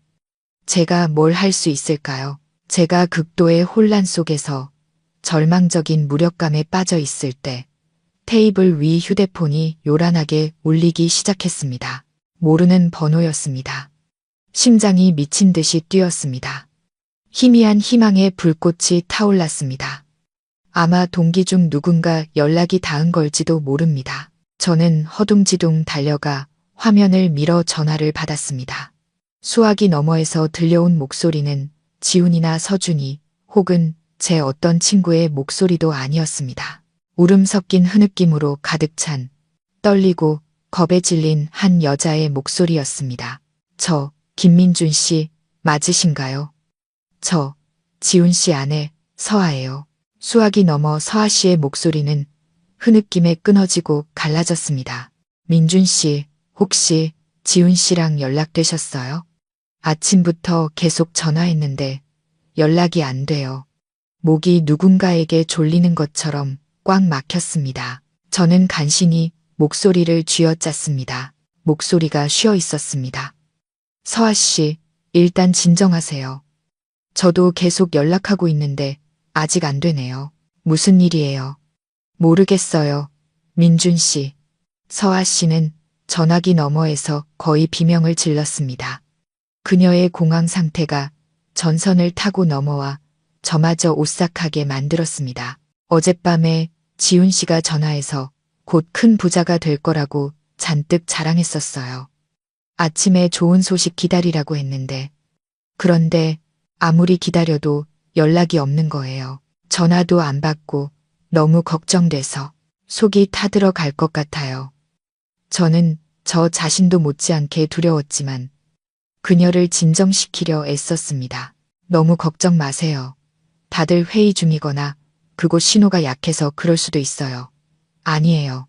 제가 뭘 할 수 있을까요? 제가 극도의 혼란 속에서 절망적인 무력감에 빠져 있을 때 테이블 위 휴대폰이 요란하게 울리기 시작했습니다. 모르는 번호였습니다. 심장이 미친 듯이 뛰었습니다. 희미한 희망의 불꽃이 타올랐습니다. 아마 동기 중 누군가 연락이 닿은 걸지도 모릅니다. 저는 허둥지둥 달려가 화면을 밀어 전화를 받았습니다. 수화기 너머에서 들려온 목소리는 지훈이나 서준이 혹은 제 어떤 친구의 목소리도 아니었습니다. 울음 섞인 흐느낌으로 가득 찬 떨리고 겁에 질린 한 여자의 목소리였습니다. 저 김민준 씨 맞으신가요? 저 지훈 씨 아내 서아예요. 수화기 너머 서아 씨의 목소리는 흐느낌에 끊어지고 갈라졌습니다. 민준 씨 혹시 지훈 씨랑 연락되셨어요? 아침부터 계속 전화했는데 연락이 안 돼요. 목이 누군가에게 졸리는 것처럼 꽉 막혔습니다. 저는 간신히 목소리를 쥐어짰습니다. 목소리가 쉬어 있었습니다. 서아 씨, 일단 진정하세요. 저도 계속 연락하고 있는데 아직 안 되네요. 무슨 일이에요? 모르겠어요. 민준 씨. 서아 씨는 전화기 너머에서 거의 비명을 질렀습니다. 그녀의 공황 상태가 전선을 타고 넘어와 저마저 오싹하게 만들었습니다. 어젯밤에 지훈 씨가 전화해서 곧 큰 부자가 될 거라고 잔뜩 자랑했었어요. 아침에 좋은 소식 기다리라고 했는데 그런데 아무리 기다려도 연락이 없는 거예요. 전화도 안 받고 너무 걱정돼서 속이 타들어갈 것 같아요. 저는 저 자신도 못지않게 두려웠지만 그녀를 진정시키려 애썼습니다. 너무 걱정 마세요. 다들 회의 중이거나 그곳 신호가 약해서 그럴 수도 있어요. 아니에요.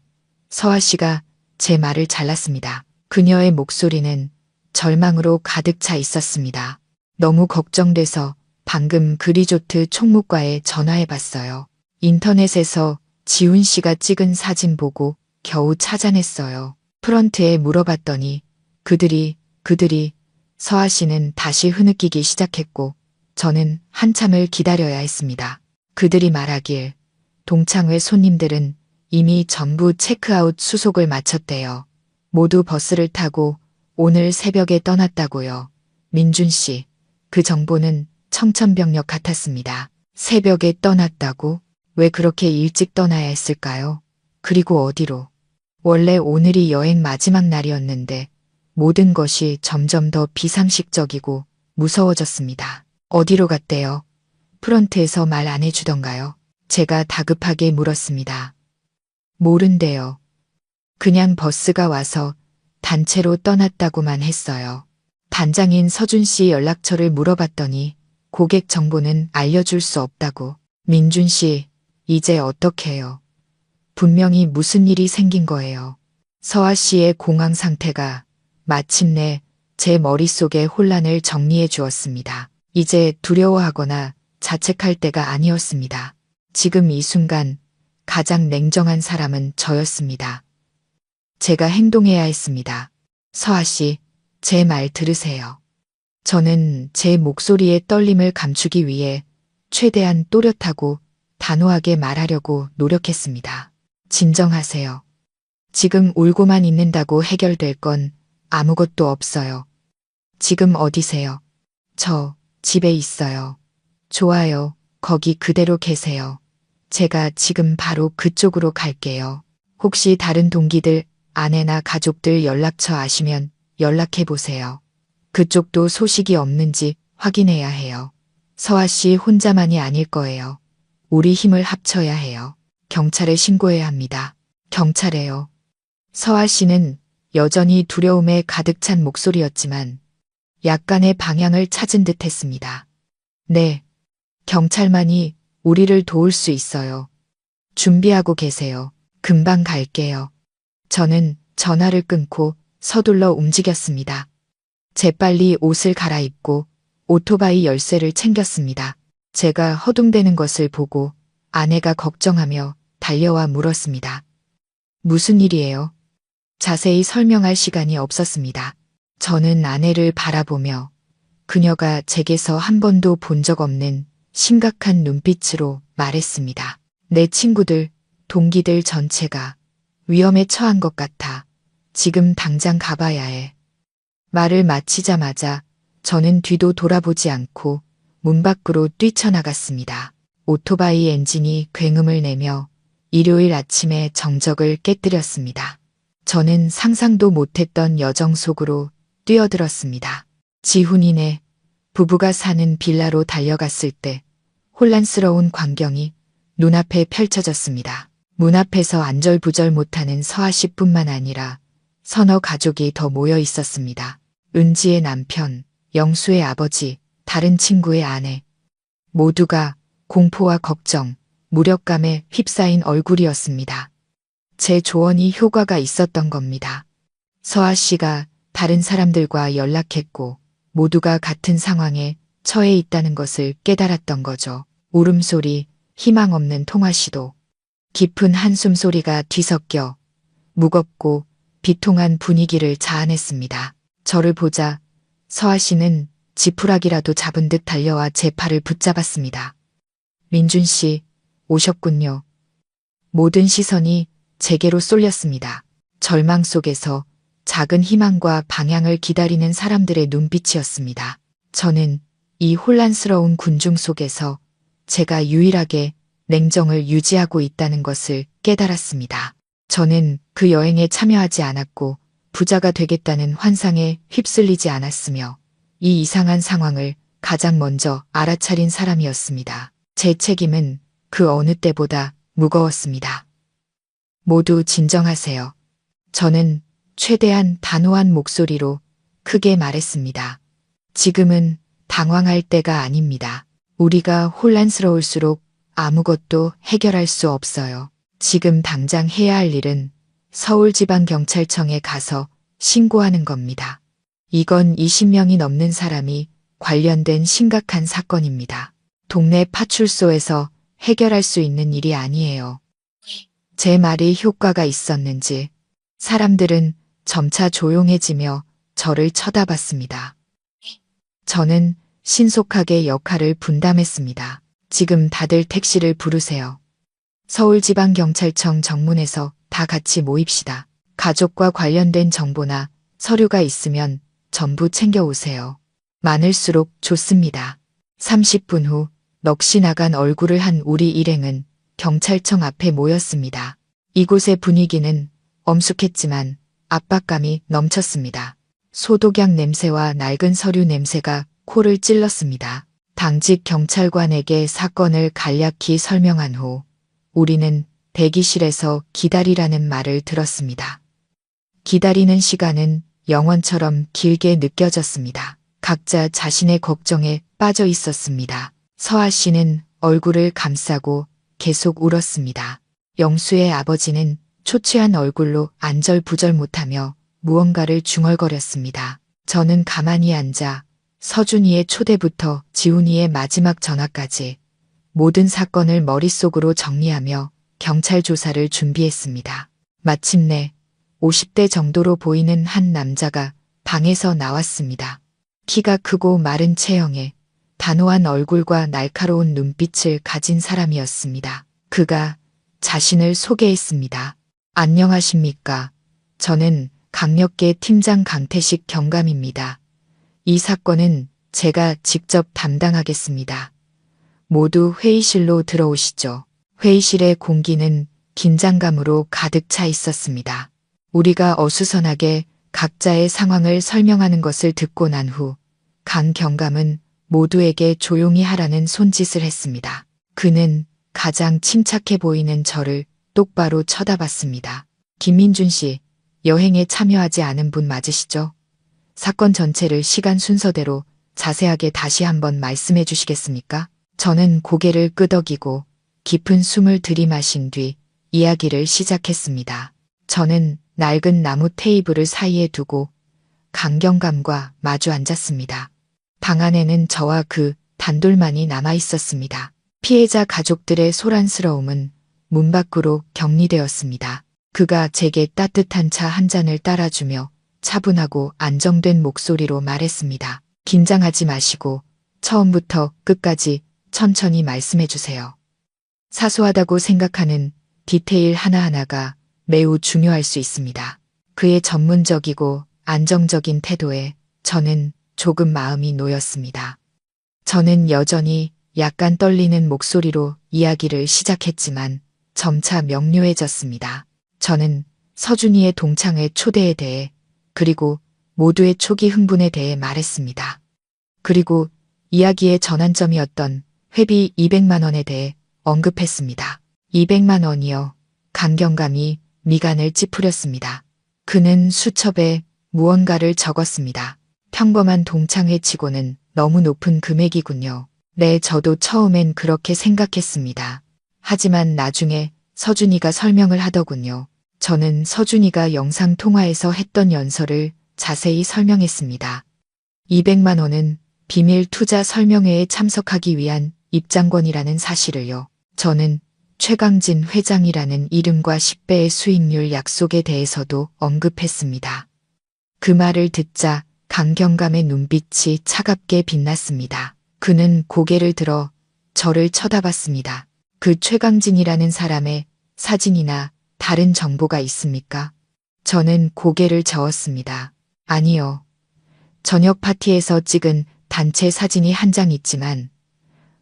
서아 씨가 제 말을 잘랐습니다. 그녀의 목소리는 절망으로 가득 차 있었습니다. 너무 걱정돼서 방금 그리조트 총무과에 전화해봤어요. 인터넷에서 지훈 씨가 찍은 사진 보고 겨우 찾아냈어요. 프런트에 물어봤더니 그들이 서아 씨는 다시 흐느끼기 시작했고 저는 한참을 기다려야 했습니다. 그들이 말하길 동창회 손님들은 이미 전부 체크아웃 수속을 마쳤대요. 모두 버스를 타고 오늘 새벽에 떠났다고요. 민준 씨, 그 정보는 청천벽력 같았습니다. 새벽에 떠났다고? 왜 그렇게 일찍 떠나야 했을까요? 그리고 어디로? 원래 오늘이 여행 마지막 날이었는데 모든 것이 점점 더 비상식적이고 무서워졌습니다. 어디로 갔대요? 프런트에서 말 안 해주던가요? 제가 다급하게 물었습니다. 모른대요. 그냥 버스가 와서 단체로 떠났다고만 했어요. 반장인 서준 씨 연락처를 물어봤더니 고객 정보는 알려줄 수 없다고. 민준 씨, 이제 어떡해요? 분명히 무슨 일이 생긴 거예요. 서아 씨의 공황 상태가 마침내 제 머릿속의 혼란을 정리해 주었습니다. 이제 두려워하거나 자책할 때가 아니었습니다. 지금 이 순간 가장 냉정한 사람은 저였습니다. 제가 행동해야 했습니다. 서아 씨, 제 말 들으세요. 저는 제 목소리의 떨림을 감추기 위해 최대한 또렷하고 단호하게 말하려고 노력했습니다. 진정하세요. 지금 울고만 있는다고 해결될 건 아무것도 없어요. 지금 어디세요? 저 집에 있어요. 좋아요. 거기 그대로 계세요. 제가 지금 바로 그쪽으로 갈게요. 혹시 다른 동기들, 아내나 가족들 연락처 아시면 연락해 보세요. 그쪽도 소식이 없는지 확인해야 해요. 서아 씨 혼자만이 아닐 거예요. 우리 힘을 합쳐야 해요. 경찰에 신고해야 합니다. 경찰에요. 서아 씨는 여전히 두려움에 가득 찬 목소리였지만 약간의 방향을 찾은 듯 했습니다. 네. 경찰만이 우리를 도울 수 있어요. 준비하고 계세요. 금방 갈게요. 저는 전화를 끊고 서둘러 움직였습니다. 재빨리 옷을 갈아입고 오토바이 열쇠를 챙겼습니다. 제가 허둥대는 것을 보고 아내가 걱정하며 달려와 물었습니다. 무슨 일이에요? 자세히 설명할 시간이 없었습니다. 저는 아내를 바라보며 그녀가 제게서 한 번도 본 적 없는 심각한 눈빛으로 말했습니다. 내 친구들, 동기들 전체가 위험에 처한 것 같아. 지금 당장 가봐야 해. 말을 마치자마자 저는 뒤도 돌아보지 않고 문 밖으로 뛰쳐나갔습니다. 오토바이 엔진이 굉음을 내며 일요일 아침의 정적을 깨뜨렸습니다. 저는 상상도 못했던 여정 속으로 뛰어들었습니다. 지훈이네 부부가 사는 빌라로 달려갔을 때 혼란스러운 광경이 눈앞에 펼쳐졌습니다. 문 앞에서 안절부절 못하는 서아 씨뿐만 아니라 서너 가족이 더 모여 있었습니다. 은지의 남편, 영수의 아버지, 다른 친구의 아내. 모두가 공포와 걱정, 무력감에 휩싸인 얼굴이었습니다. 제 조언이 효과가 있었던 겁니다. 서아 씨가 다른 사람들과 연락했고 모두가 같은 상황에 처해 있다는 것을 깨달았던 거죠. 울음소리, 희망 없는 통화시도, 깊은 한숨 소리가 뒤섞여 무겁고 비통한 분위기를 자아냈습니다. 저를 보자 서아 씨는 지푸라기라도 잡은 듯 달려와 제 팔을 붙잡았습니다. 민준 씨, 오셨군요. 모든 시선이 제게로 쏠렸습니다. 절망 속에서 작은 희망과 방향을 기다리는 사람들의 눈빛이었습니다. 저는 이 혼란스러운 군중 속에서 제가 유일하게 냉정을 유지하고 있다는 것을 깨달았습니다. 저는 그 여행에 참여하지 않았고 부자가 되겠다는 환상에 휩쓸리지 않았으며 이 이상한 상황을 가장 먼저 알아차린 사람이었습니다. 제 책임은 그 어느 때보다 무거웠습니다. 모두 진정하세요. 저는 최대한 단호한 목소리로 크게 말했습니다. 지금은 당황할 때가 아닙니다. 우리가 혼란스러울수록 아무것도 해결할 수 없어요. 지금 당장 해야 할 일은 서울지방경찰청에 가서 신고하는 겁니다. 이건 20명이 넘는 사람이 관련된 심각한 사건입니다. 동네 파출소에서 해결할 수 있는 일이 아니에요. 제 말이 효과가 있었는지 사람들은 점차 조용해지며 저를 쳐다봤습니다. 저는 신속하게 역할을 분담했습니다. 지금 다들 택시를 부르세요. 서울지방경찰청 정문에서 다 같이 모입시다. 가족과 관련된 정보나 서류가 있으면 전부 챙겨오세요. 많을수록 좋습니다. 30분 후 넋이 나간 얼굴을 한 우리 일행은 경찰청 앞에 모였습니다. 이곳의 분위기는 엄숙했지만 압박감이 넘쳤습니다. 소독약 냄새와 낡은 서류 냄새가 코를 찔렀습니다. 당직 경찰관에게 사건을 간략히 설명한 후 우리는 대기실에서 기다리라는 말을 들었습니다. 기다리는 시간은 영원처럼 길게 느껴졌습니다. 각자 자신의 걱정에 빠져 있었습니다. 서아 씨는 얼굴을 감싸고 계속 울었습니다. 영수의 아버지는 초췌한 얼굴로 안절부절 못하며 무언가를 중얼거렸습니다. 저는 가만히 앉아 서준이의 초대부터 지훈이의 마지막 전화까지 모든 사건을 머릿속으로 정리하며 경찰 조사를 준비했습니다. 마침내 50대 정도로 보이는 한 남자가 방에서 나왔습니다. 키가 크고 마른 체형에 단호한 얼굴과 날카로운 눈빛을 가진 사람이었습니다. 그가 자신을 소개했습니다. 안녕하십니까. 저는 강력계 팀장 강태식 경감입니다. 이 사건은 제가 직접 담당하겠습니다. 모두 회의실로 들어오시죠. 회의실의 공기는 긴장감으로 가득 차 있었습니다. 우리가 어수선하게 각자의 상황을 설명하는 것을 듣고 난 후 강 경감은 모두에게 조용히 하라는 손짓을 했습니다. 그는 가장 침착해 보이는 저를 똑바로 쳐다봤습니다. 김민준 씨, 여행에 참여하지 않은 분 맞으시죠? 사건 전체를 시간 순서대로 자세하게 다시 한번 말씀해 주시겠습니까? 저는 고개를 끄덕이고 깊은 숨을 들이마신 뒤 이야기를 시작했습니다. 저는 낡은 나무 테이블을 사이에 두고 강경감과 마주 앉았습니다. 방 안에는 저와 그 단둘만이 남아 있었습니다. 피해자 가족들의 소란스러움은 문 밖으로 격리되었습니다. 그가 제게 따뜻한 차 한 잔을 따라주며 차분하고 안정된 목소리로 말했습니다. 긴장하지 마시고 처음부터 끝까지 천천히 말씀해 주세요. 사소하다고 생각하는 디테일 하나하나가 매우 중요할 수 있습니다. 그의 전문적이고 안정적인 태도에 저는 조금 마음이 놓였습니다. 저는 여전히 약간 떨리는 목소리로 이야기를 시작했지만 점차 명료해졌습니다. 저는 서준이의 동창회 초대에 대해 그리고 모두의 초기 흥분에 대해 말했습니다. 그리고 이야기의 전환점이었던 회비 200만 원에 대해 언급했습니다. 200만 원이요. 강경감이 미간을 찌푸렸습니다. 그는 수첩에 무언가를 적었습니다. 평범한 동창회 치고는 너무 높은 금액이군요. 네, 저도 처음엔 그렇게 생각했습니다. 하지만 나중에 서준이가 설명을 하더군요. 저는 서준이가 영상통화에서 했던 연설을 자세히 설명했습니다. 200만 원은 비밀 투자 설명회에 참석하기 위한 입장권이라는 사실을요. 저는 최강진 회장이라는 이름과 10배의 수익률 약속에 대해서도 언급했습니다. 그 말을 듣자 강경감의 눈빛이 차갑게 빛났습니다. 그는 고개를 들어 저를 쳐다봤습니다. 그 최강진이라는 사람의 사진이나 다른 정보가 있습니까? 저는 고개를 저었습니다. 아니요. 저녁 파티에서 찍은 단체 사진이 한 장 있지만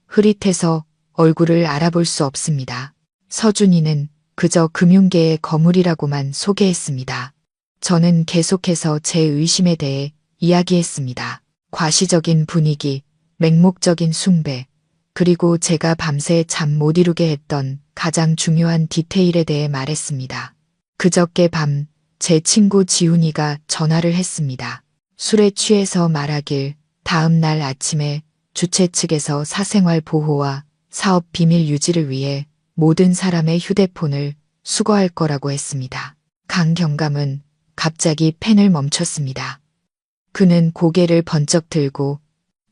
흐릿해서 얼굴을 알아볼 수 없습니다. 서준이는 그저 금융계의 거물이라고만 소개했습니다. 저는 계속해서 제 의심에 대해 이야기했습니다. 과시적인 분위기, 맹목적인 숭배, 그리고 제가 밤새 잠 못 이루게 했던 가장 중요한 디테일에 대해 말했습니다. 그저께 밤 제 친구 지훈이가 전화를 했습니다. 술에 취해서 말하길 다음 날 아침에 주최 측에서 사생활 보호와 사업 비밀 유지를 위해 모든 사람의 휴대폰을 수거할 거라고 했습니다. 강경감은 갑자기 펜을 멈췄습니다. 그는 고개를 번쩍 들고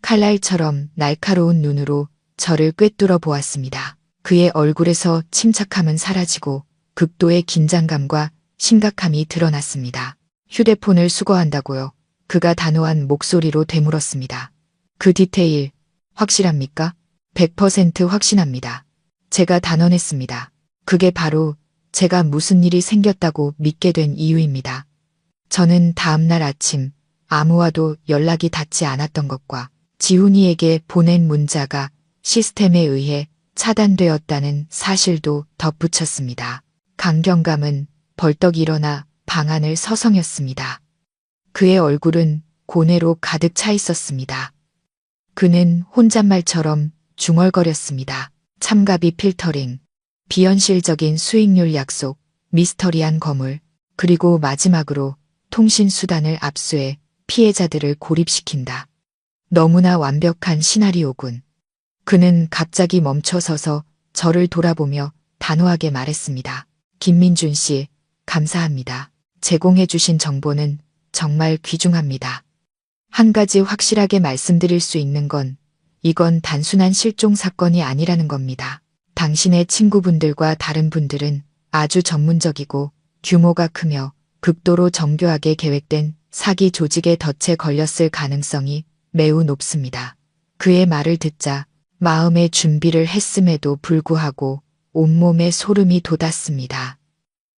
칼날처럼 날카로운 눈으로 저를 꿰뚫어 보았습니다. 그의 얼굴에서 침착함은 사라지고 극도의 긴장감과 심각함이 드러났습니다. 휴대폰을 수거한다고요? 그가 단호한 목소리로 되물었습니다. 그 디테일 확실합니까? 100% 확신합니다. 제가 단언했습니다. 그게 바로 제가 무슨 일이 생겼다고 믿게 된 이유입니다. 저는 다음 날 아침 아무와도 연락이 닿지 않았던 것과 지훈이에게 보낸 문자가 시스템에 의해 차단되었다는 사실도 덧붙였습니다. 강경감은 벌떡 일어나 방 안을 서성였습니다. 그의 얼굴은 고뇌로 가득 차 있었습니다. 그는 혼잣말처럼 중얼거렸습니다. 참가비 필터링, 비현실적인 수익률 약속, 미스터리한 거물, 그리고 마지막으로 통신수단을 압수해 피해자들을 고립시킨다. 너무나 완벽한 시나리오군. 그는 갑자기 멈춰서서 저를 돌아보며 단호하게 말했습니다. 김민준 씨, 감사합니다. 제공해 주신 정보는 정말 귀중합니다. 한 가지 확실하게 말씀드릴 수 있는 건 이건 단순한 실종 사건이 아니라는 겁니다. 당신의 친구분들과 다른 분들은 아주 전문적이고 규모가 크며 극도로 정교하게 계획된 사기 조직의 덫에 걸렸을 가능성이 매우 높습니다. 그의 말을 듣자 마음의 준비를 했음에도 불구하고 온몸에 소름이 돋았습니다.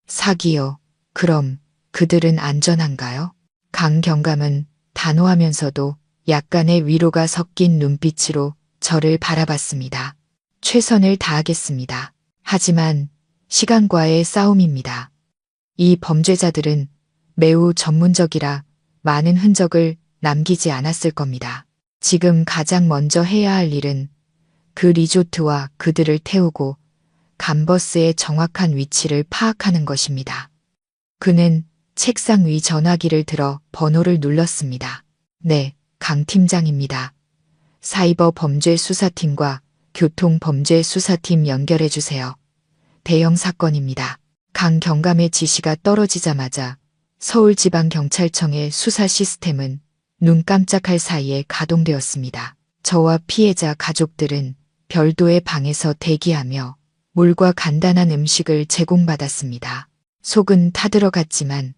사기요. 그럼 그들은 안전한가요? 강경감은 단호하면서도 약간의 위로가 섞인 눈빛으로 저를 바라봤습니다. 최선을 다하겠습니다. 하지만 시간과의 싸움입니다. 이 범죄자들은 매우 전문적이라 많은 흔적을 남기지 않았을 겁니다. 지금 가장 먼저 해야 할 일은 그 리조트와 그들을 태우고 감버스의 정확한 위치를 파악하는 것입니다. 그는 책상 위 전화기를 들어 번호를 눌렀습니다. 네, 강 팀장입니다. 사이버 범죄 수사팀과 교통 범죄 수사팀 연결해 주세요. 대형 사건입니다. 강 경감의 지시가 떨어지자마자 서울지방경찰청의 수사 시스템은 눈 깜짝할 사이에 가동되었습니다. 저와 피해자 가족들은 별도의 방에서 대기하며 물과 간단한 음식을 제공받았습니다. 속은 타들어갔지만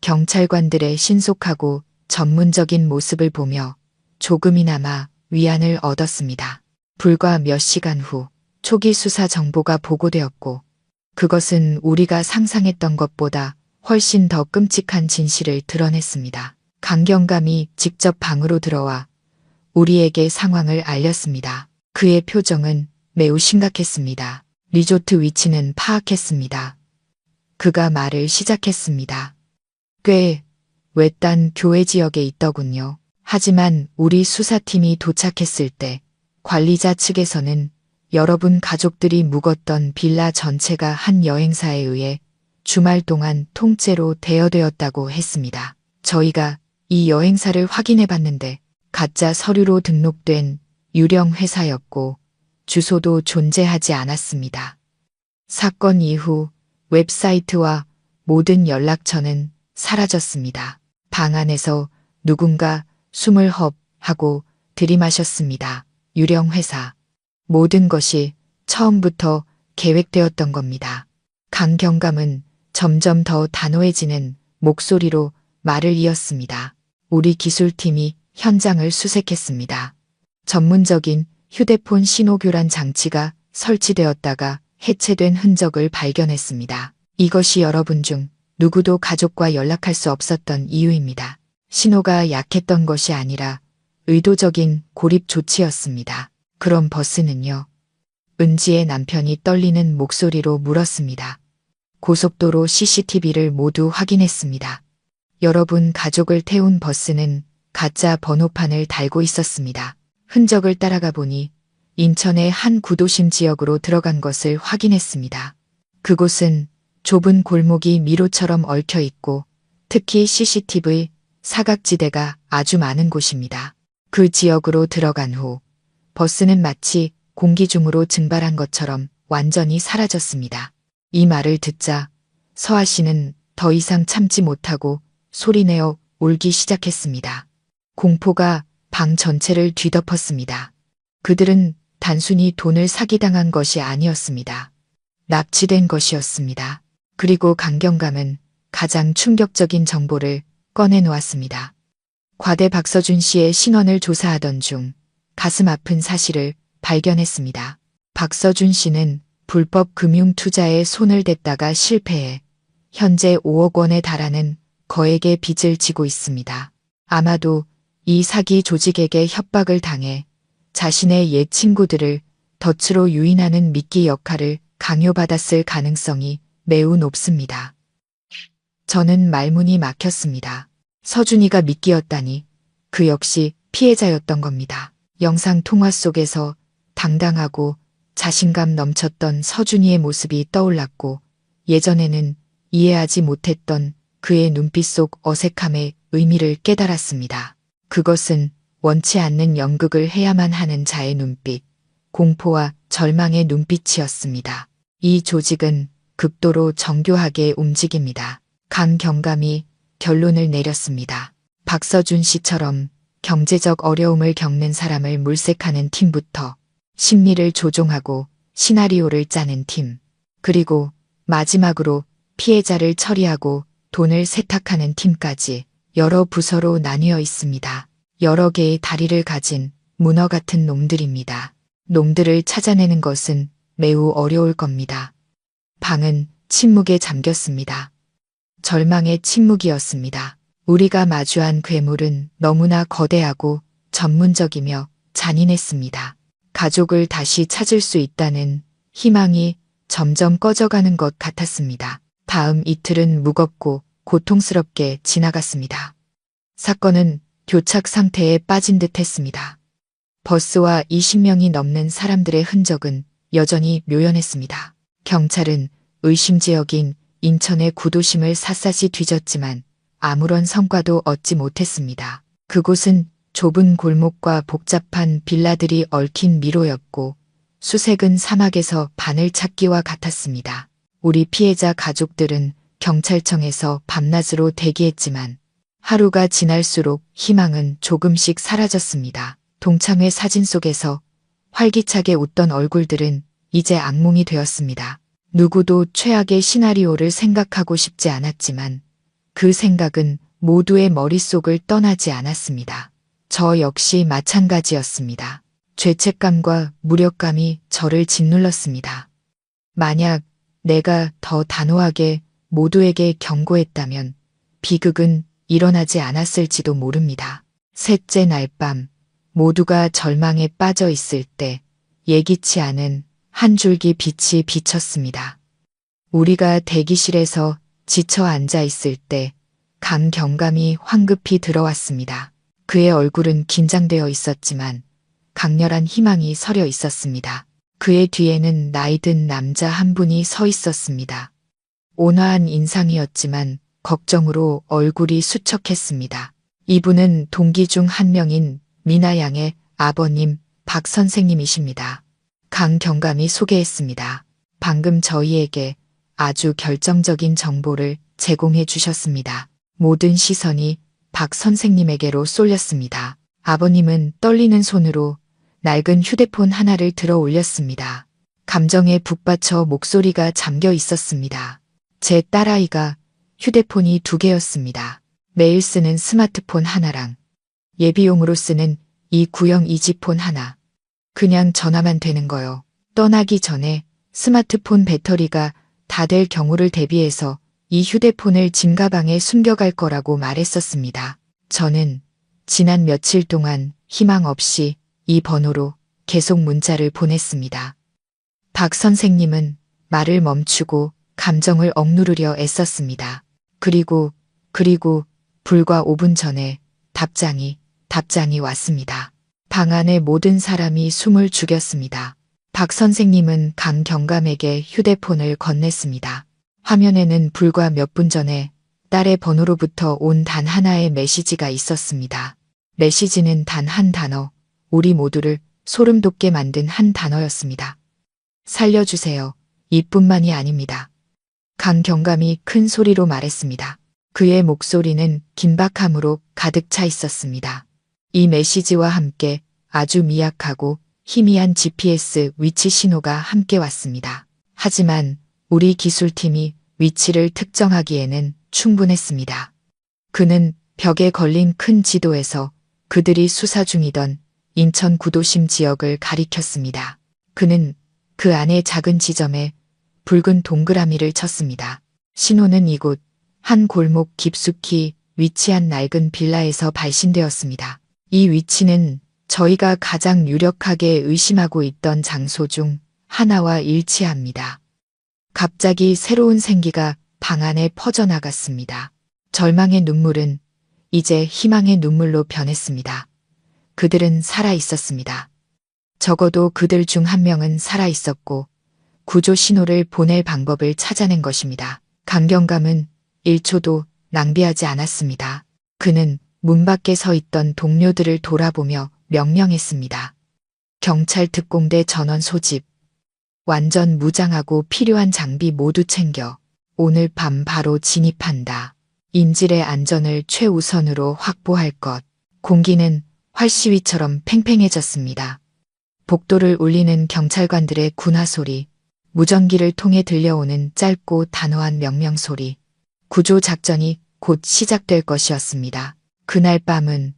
경찰관들의 신속하고 전문적인 모습을 보며 조금이나마 위안을 얻었습니다. 불과 몇 시간 후 초기 수사 정보가 보고되었고 그것은 우리가 상상했던 것보다 훨씬 더 끔찍한 진실을 드러냈습니다. 강경감이 직접 방으로 들어와 우리에게 상황을 알렸습니다. 그의 표정은 매우 심각했습니다. 리조트 위치는 파악했습니다. 그가 말을 시작했습니다. 꽤 외딴 교외 지역에 있더군요. 하지만 우리 수사팀이 도착했을 때 관리자 측에서는 여러분 가족들이 묵었던 빌라 전체가 한 여행사에 의해 주말 동안 통째로 대여되었다고 했습니다. 저희가 이 여행사를 확인해 봤는데 가짜 서류로 등록된 유령 회사였고 주소도 존재하지 않았습니다. 사건 이후 웹사이트와 모든 연락처는 사라졌습니다. 방 안에서 누군가 숨을 헙 하고 들이마셨습니다. 유령 회사. 모든 것이 처음부터 계획되었던 겁니다. 강 경감은 점점 더 단호해지는 목소리로 말을 이었습니다. 우리 기술팀이 현장을 수색했습니다. 전문적인 휴대폰 신호 교란 장치가 설치되었다가 해체된 흔적을 발견했습니다. 이것이 여러분 중 누구도 가족과 연락할 수 없었던 이유입니다. 신호가 약했던 것이 아니라 의도적인 고립 조치였습니다. 그럼 버스는요? 은지의 남편이 떨리는 목소리로 물었습니다. 고속도로 CCTV를 모두 확인했습니다. 여러분 가족을 태운 버스는 가짜 번호판을 달고 있었습니다. 흔적을 따라가 보니 인천의 한 구도심 지역으로 들어간 것을 확인했습니다. 그곳은 좁은 골목이 미로처럼 얽혀 있고 특히 CCTV 사각지대가 아주 많은 곳입니다. 그 지역으로 들어간 후 버스는 마치 공기 중으로 증발한 것처럼 완전히 사라졌습니다. 이 말을 듣자 서아 씨는 더 이상 참지 못하고 소리내어 울기 시작했습니다. 공포가 방 전체를 뒤덮었습니다. 그들은 단순히 돈을 사기당한 것이 아니었습니다. 납치된 것이었습니다. 그리고 강경감은 가장 충격적인 정보를 꺼내놓았습니다. 과대 박서준 씨의 신원을 조사하던 중 가슴 아픈 사실을 발견했습니다. 박서준 씨는 불법 금융 투자에 손을 댔다가 실패해 현재 5억 원에 달하는 거액의 빚을 지고 있습니다. 아마도 이 사기 조직에게 협박을 당해 자신의 옛 친구들을 덫으로 유인하는 미끼 역할을 강요받았을 가능성이 매우 높습니다. 저는 말문이 막혔습니다. 서준이가 미끼였다니 그 역시 피해자였던 겁니다. 영상 통화 속에서 당당하고 자신감 넘쳤던 서준이의 모습이 떠올랐고 예전에는 이해하지 못했던 그의 눈빛 속 어색함의 의미를 깨달았습니다. 그것은 원치 않는 연극을 해야만 하는 자의 눈빛, 공포와 절망의 눈빛이었습니다. 이 조직은 극도로 정교하게 움직입니다. 강 경감이 결론을 내렸습니다. 박서준 씨처럼 경제적 어려움을 겪는 사람을 물색하는 팀부터 심리를 조종하고 시나리오를 짜는 팀, 그리고 마지막으로 피해자를 처리하고 돈을 세탁하는 팀까지 여러 부서로 나뉘어 있습니다. 여러 개의 다리를 가진 문어 같은 놈들입니다. 놈들을 찾아내는 것은 매우 어려울 겁니다. 방은 침묵에 잠겼습니다. 절망의 침묵이었습니다. 우리가 마주한 괴물은 너무나 거대하고 전문적이며 잔인했습니다. 가족을 다시 찾을 수 있다는 희망이 점점 꺼져가는 것 같았습니다. 다음 이틀은 무겁고 고통스럽게 지나갔습니다. 사건은 교착 상태에 빠진 듯 했습니다. 버스와 20명이 넘는 사람들의 흔적은 여전히 묘연했습니다. 경찰은 의심 지역인 인천의 구도심을 샅샅이 뒤졌지만 아무런 성과도 얻지 못했습니다. 그곳은 좁은 골목과 복잡한 빌라들이 얽힌 미로였고 수색은 사막에서 바늘 찾기와 같았습니다. 우리 피해자 가족들은 경찰청에서 밤낮으로 대기했지만 하루가 지날수록 희망은 조금씩 사라졌습니다. 동창회 사진 속에서 활기차게 웃던 얼굴들은 이제 악몽이 되었습니다. 누구도 최악의 시나리오를 생각하고 싶지 않았지만 그 생각은 모두의 머릿속을 떠나지 않았습니다. 저 역시 마찬가지였습니다. 죄책감과 무력감이 저를 짓눌렀습니다. 만약 내가 더 단호하게 모두에게 경고했다면 비극은 일어나지 않았을지도 모릅니다. 셋째 날 밤 모두가 절망에 빠져 있을 때 예기치 않은 한 줄기 빛이 비쳤습니다. 우리가 대기실에서 지쳐 앉아 있을 때 강경감이 황급히 들어왔습니다. 그의 얼굴은 긴장되어 있었지만 강렬한 희망이 서려 있었습니다. 그의 뒤에는 나이든 남자 한 분이 서 있었습니다. 온화한 인상이었지만 걱정으로 얼굴이 수척했습니다. 이분은 동기 중 한 명인 미나 양의 아버님 박 선생님이십니다. 강경감이 소개했습니다. 방금 저희에게 아주 결정적인 정보를 제공해 주셨습니다. 모든 시선이 박 선생님에게로 쏠렸습니다. 아버님은 떨리는 손으로 낡은 휴대폰 하나를 들어 올렸습니다. 감정에 북받쳐 목소리가 잠겨 있었습니다. 제 딸아이가 휴대폰이 2개였습니다. 매일 쓰는 스마트폰 하나랑 예비용으로 쓰는 이 구형 이지폰 하나. 그냥 전화만 되는 거요. 떠나기 전에 스마트폰 배터리가 다 될 경우를 대비해서 이 휴대폰을 짐 가방에 숨겨갈 거라고 말했었습니다. 저는 지난 며칠 동안 희망 없이 이 번호로 계속 문자를 보냈습니다. 박 선생님은 말을 멈추고 감정을 억누르려 애썼습니다. 그리고 불과 5분 전에 답장이 왔습니다. 방 안의 모든 사람이 숨을 죽였습니다. 박 선생님은 강경감에게 휴대폰을 건넸습니다. 화면에는 불과 몇 분 전에 딸의 번호로부터 온 단 하나의 메시지가 있었습니다. 메시지는 단 한 단어, 우리 모두를 소름 돋게 만든 한 단어였습니다. 살려주세요. 이뿐만이 아닙니다. 강경감이 큰 소리로 말했습니다. 그의 목소리는 긴박함으로 가득 차 있었습니다. 이 메시지와 함께 아주 미약하고 희미한 GPS 위치 신호가 함께 왔습니다. 하지만 우리 기술팀이 위치를 특정하기에는 충분했습니다. 그는 벽에 걸린 큰 지도에서 그들이 수사 중이던 인천 구도심 지역을 가리켰습니다. 그는 그 안의 작은 지점에 붉은 동그라미를 쳤습니다. 신호는 이곳 한 골목 깊숙이 위치한 낡은 빌라에서 발신되었습니다. 이 위치는 저희가 가장 유력하게 의심하고 있던 장소 중 하나와 일치합니다. 갑자기 새로운 생기가 방 안에 퍼져나갔습니다. 절망의 눈물은 이제 희망의 눈물로 변했습니다. 그들은 살아 있었습니다. 적어도 그들 중 한 명은 살아 있었고 구조 신호를 보낼 방법을 찾아낸 것입니다. 강경감은 1초도 낭비하지 않았습니다. 그는 문 밖에 서 있던 동료들을 돌아보며 명령했습니다. 경찰 특공대 전원 소집. 완전 무장하고 필요한 장비 모두 챙겨. 오늘 밤 바로 진입한다. 인질의 안전을 최우선으로 확보할 것. 공기는 활시위처럼 팽팽해졌습니다. 복도를 울리는 경찰관들의 군화 소리, 무전기를 통해 들려오는 짧고 단호한 명령 소리. 구조 작전이 곧 시작될 것이었습니다. 그날 밤은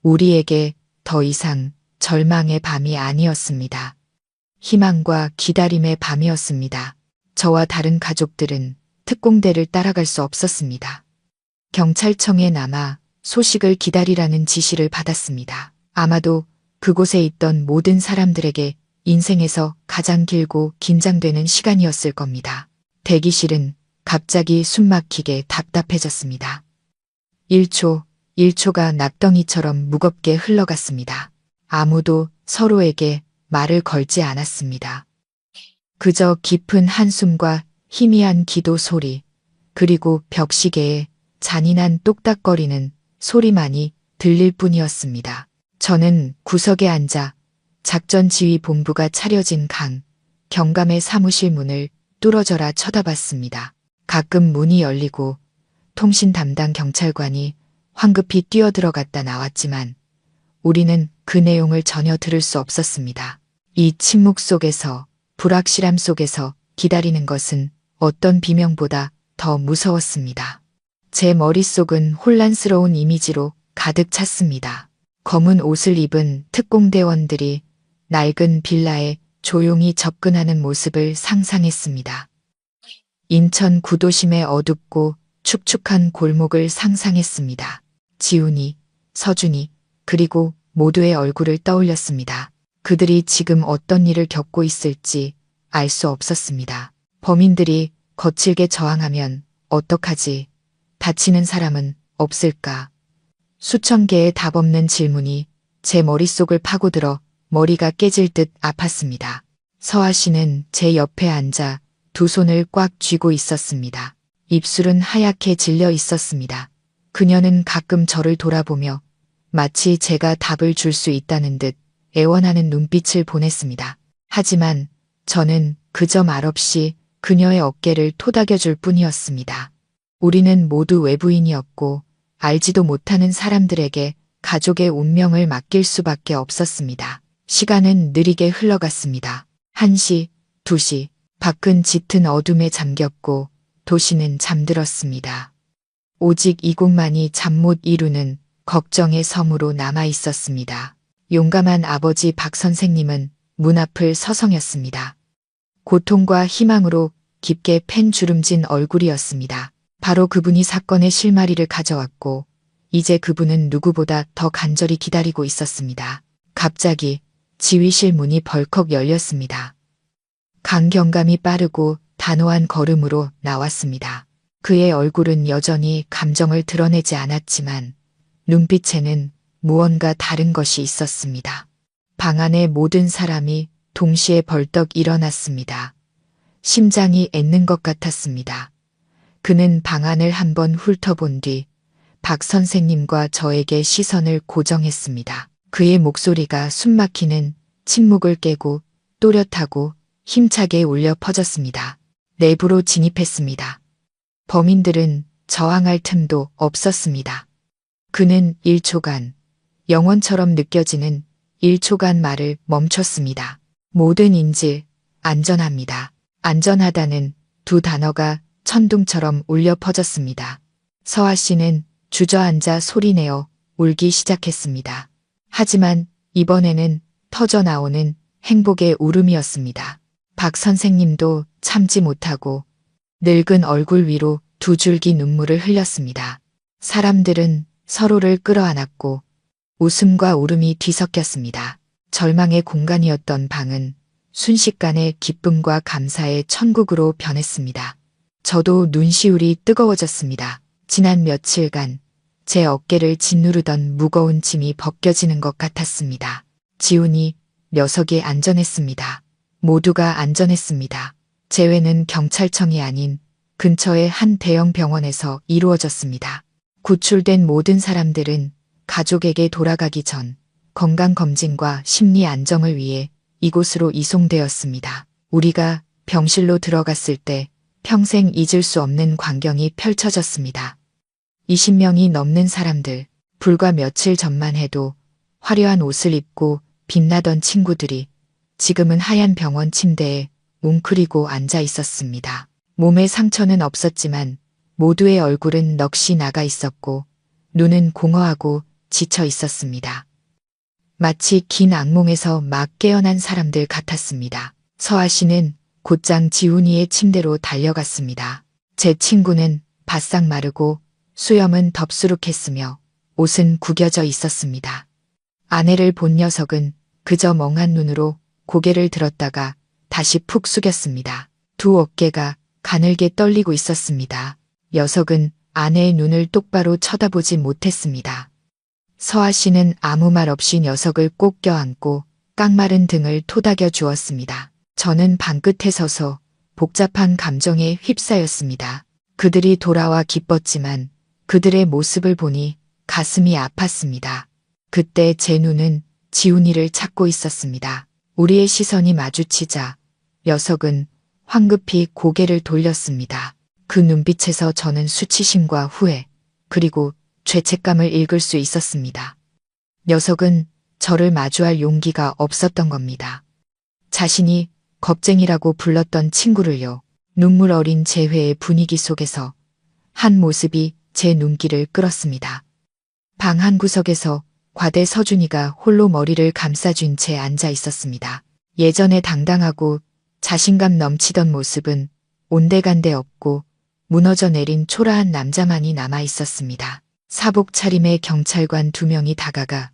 우리에게 더 이상 절망의 밤이 아니었습니다. 희망과 기다림의 밤이었습니다. 저와 다른 가족들은 특공대를 따라갈 수 없었습니다. 경찰청에 남아 소식을 기다리라는 지시를 받았습니다. 아마도 그곳에 있던 모든 사람들에게 인생에서 가장 길고 긴장되는 시간이었을 겁니다. 대기실은 갑자기 숨막히게 답답해졌습니다. 1초가 낙덩이처럼 무겁게 흘러갔습니다. 아무도 서로에게 말을 걸지 않았습니다. 그저 깊은 한숨과 희미한 기도 소리, 그리고 벽시계의 잔인한 똑딱거리는 소리만이 들릴 뿐이었습니다. 저는 구석에 앉아 작전지휘본부가 차려진 경감의 사무실 문을 뚫어져라 쳐다봤습니다. 가끔 문이 열리고 통신 담당 경찰관이 황급히 뛰어들어갔다 나왔지만 우리는 그 내용을 전혀 들을 수 없었습니다. 이 침묵 속에서, 불확실함 속에서 기다리는 것은 어떤 비명보다 더 무서웠습니다. 제 머릿속은 혼란스러운 이미지로 가득 찼습니다. 검은 옷을 입은 특공대원들이 낡은 빌라에 조용히 접근하는 모습을 상상했습니다. 인천 구도심의 어둡고 축축한 골목을 상상했습니다. 지훈이, 서준이, 그리고 모두의 얼굴을 떠올렸습니다. 그들이 지금 어떤 일을 겪고 있을지 알 수 없었습니다. 범인들이 거칠게 저항하면 어떡하지? 다치는 사람은 없을까? 수천 개의 답 없는 질문이 제 머릿속을 파고들어 머리가 깨질 듯 아팠습니다. 서아 씨는 제 옆에 앉아 두 손을 꽉 쥐고 있었습니다. 입술은 하얗게 질려 있었습니다. 그녀는 가끔 저를 돌아보며 마치 제가 답을 줄 수 있다는 듯 애원하는 눈빛을 보냈습니다. 하지만 저는 그저 말없이 그녀의 어깨를 토닥여줄 뿐이었습니다. 우리는 모두 외부인이었고 알지도 못하는 사람들에게 가족의 운명을 맡길 수밖에 없었습니다. 시간은 느리게 흘러갔습니다. 1시, 2시, 밖은 짙은 어둠에 잠겼고 도시는 잠들었습니다. 오직 이곳만이 잠 못 이루는 걱정의 섬으로 남아 있었습니다. 용감한 아버지 박 선생님은 문 앞을 서성였습니다. 고통과 희망으로 깊게 팬 주름진 얼굴이었습니다. 바로 그분이 사건의 실마리를 가져왔고 이제 그분은 누구보다 더 간절히 기다리고 있었습니다. 갑자기 지휘실 문이 벌컥 열렸습니다. 강경감이 빠르고 단호한 걸음으로 나왔습니다. 그의 얼굴은 여전히 감정을 드러내지 않았지만 눈빛에는 무언가 다른 것이 있었습니다. 방 안의 모든 사람이 동시에 벌떡 일어났습니다. 심장이 ඈ는 것 같았습니다. 그는 방 안을 한번 훑어본 뒤 박 선생님과 저에게 시선을 고정했습니다. 그의 목소리가 숨막히는 침묵을 깨고 또렷하고 힘차게 울려 퍼졌습니다. 내부로 진입했습니다. 범인들은 저항할 틈도 없었습니다. 그는 1초간, 영원처럼 느껴지는 1초간 말을 멈췄습니다. 모든 인질, 안전합니다. 안전하다는 두 단어가 천둥처럼 울려 퍼졌습니다. 서아 씨는 주저앉아 소리내어 울기 시작했습니다. 하지만 이번에는 터져나오는 행복의 울음이었습니다. 박 선생님도 참지 못하고 늙은 얼굴 위로 두 줄기 눈물을 흘렸습니다. 사람들은 서로를 끌어안았고 웃음과 울음이 뒤섞였습니다. 절망의 공간이었던 방은 순식간에 기쁨과 감사의 천국으로 변했습니다. 저도 눈시울이 뜨거워졌습니다. 지난 며칠간 제 어깨를 짓누르던 무거운 짐이 벗겨지는 것 같았습니다. 지훈이, 녀석이 안전했습니다. 모두가 안전했습니다. 재회는 경찰청이 아닌 근처의 한 대형 병원에서 이루어졌습니다. 구출된 모든 사람들은 가족에게 돌아가기 전 건강검진과 심리 안정을 위해 이곳으로 이송되었습니다. 우리가 병실로 들어갔을 때 평생 잊을 수 없는 광경이 펼쳐졌습니다. 20명이 넘는 사람들, 불과 며칠 전만 해도 화려한 옷을 입고 빛나던 친구들이 지금은 하얀 병원 침대에 웅크리고 앉아 있었습니다. 몸에 상처는 없었지만 모두의 얼굴은 넋이 나가 있었고 눈은 공허하고 지쳐 있었습니다. 마치 긴 악몽에서 막 깨어난 사람들 같았습니다. 서아 씨는 곧장 지훈이의 침대로 달려갔습니다. 제 친구는 바싹 마르고 수염은 덥수룩했으며 옷은 구겨져 있었습니다. 아내를 본 녀석은 그저 멍한 눈으로 고개를 들었다가 다시 푹 숙였습니다. 두 어깨가 가늘게 떨리고 있었습니다. 녀석은 아내의 눈을 똑바로 쳐다보지 못했습니다. 서아 씨는 아무 말 없이 녀석을 꼭 껴안고 깡마른 등을 토닥여 주었습니다. 저는 방끝에 서서 복잡한 감정에 휩싸였습니다. 그들이 돌아와 기뻤지만 그들의 모습을 보니 가슴이 아팠습니다. 그때 제 눈은 지훈이를 찾고 있었습니다. 우리의 시선이 마주치자 녀석은 황급히 고개를 돌렸습니다. 그 눈빛에서 저는 수치심과 후회, 그리고 죄책감을 읽을 수 있었습니다. 녀석은 저를 마주할 용기가 없었던 겁니다. 자신이 겁쟁이라고 불렀던 친구를요. 눈물 어린 재회의 분위기 속에서 한 모습이 제 눈길을 끌었습니다. 방 한 구석에서 과대 서준이가 홀로 머리를 감싸준 채 앉아 있었습니다. 예전에 당당하고 자신감 넘치던 모습은 온데간데 없고 무너져 내린 초라한 남자만이 남아 있었습니다. 사복 차림의 경찰관 2명이 다가가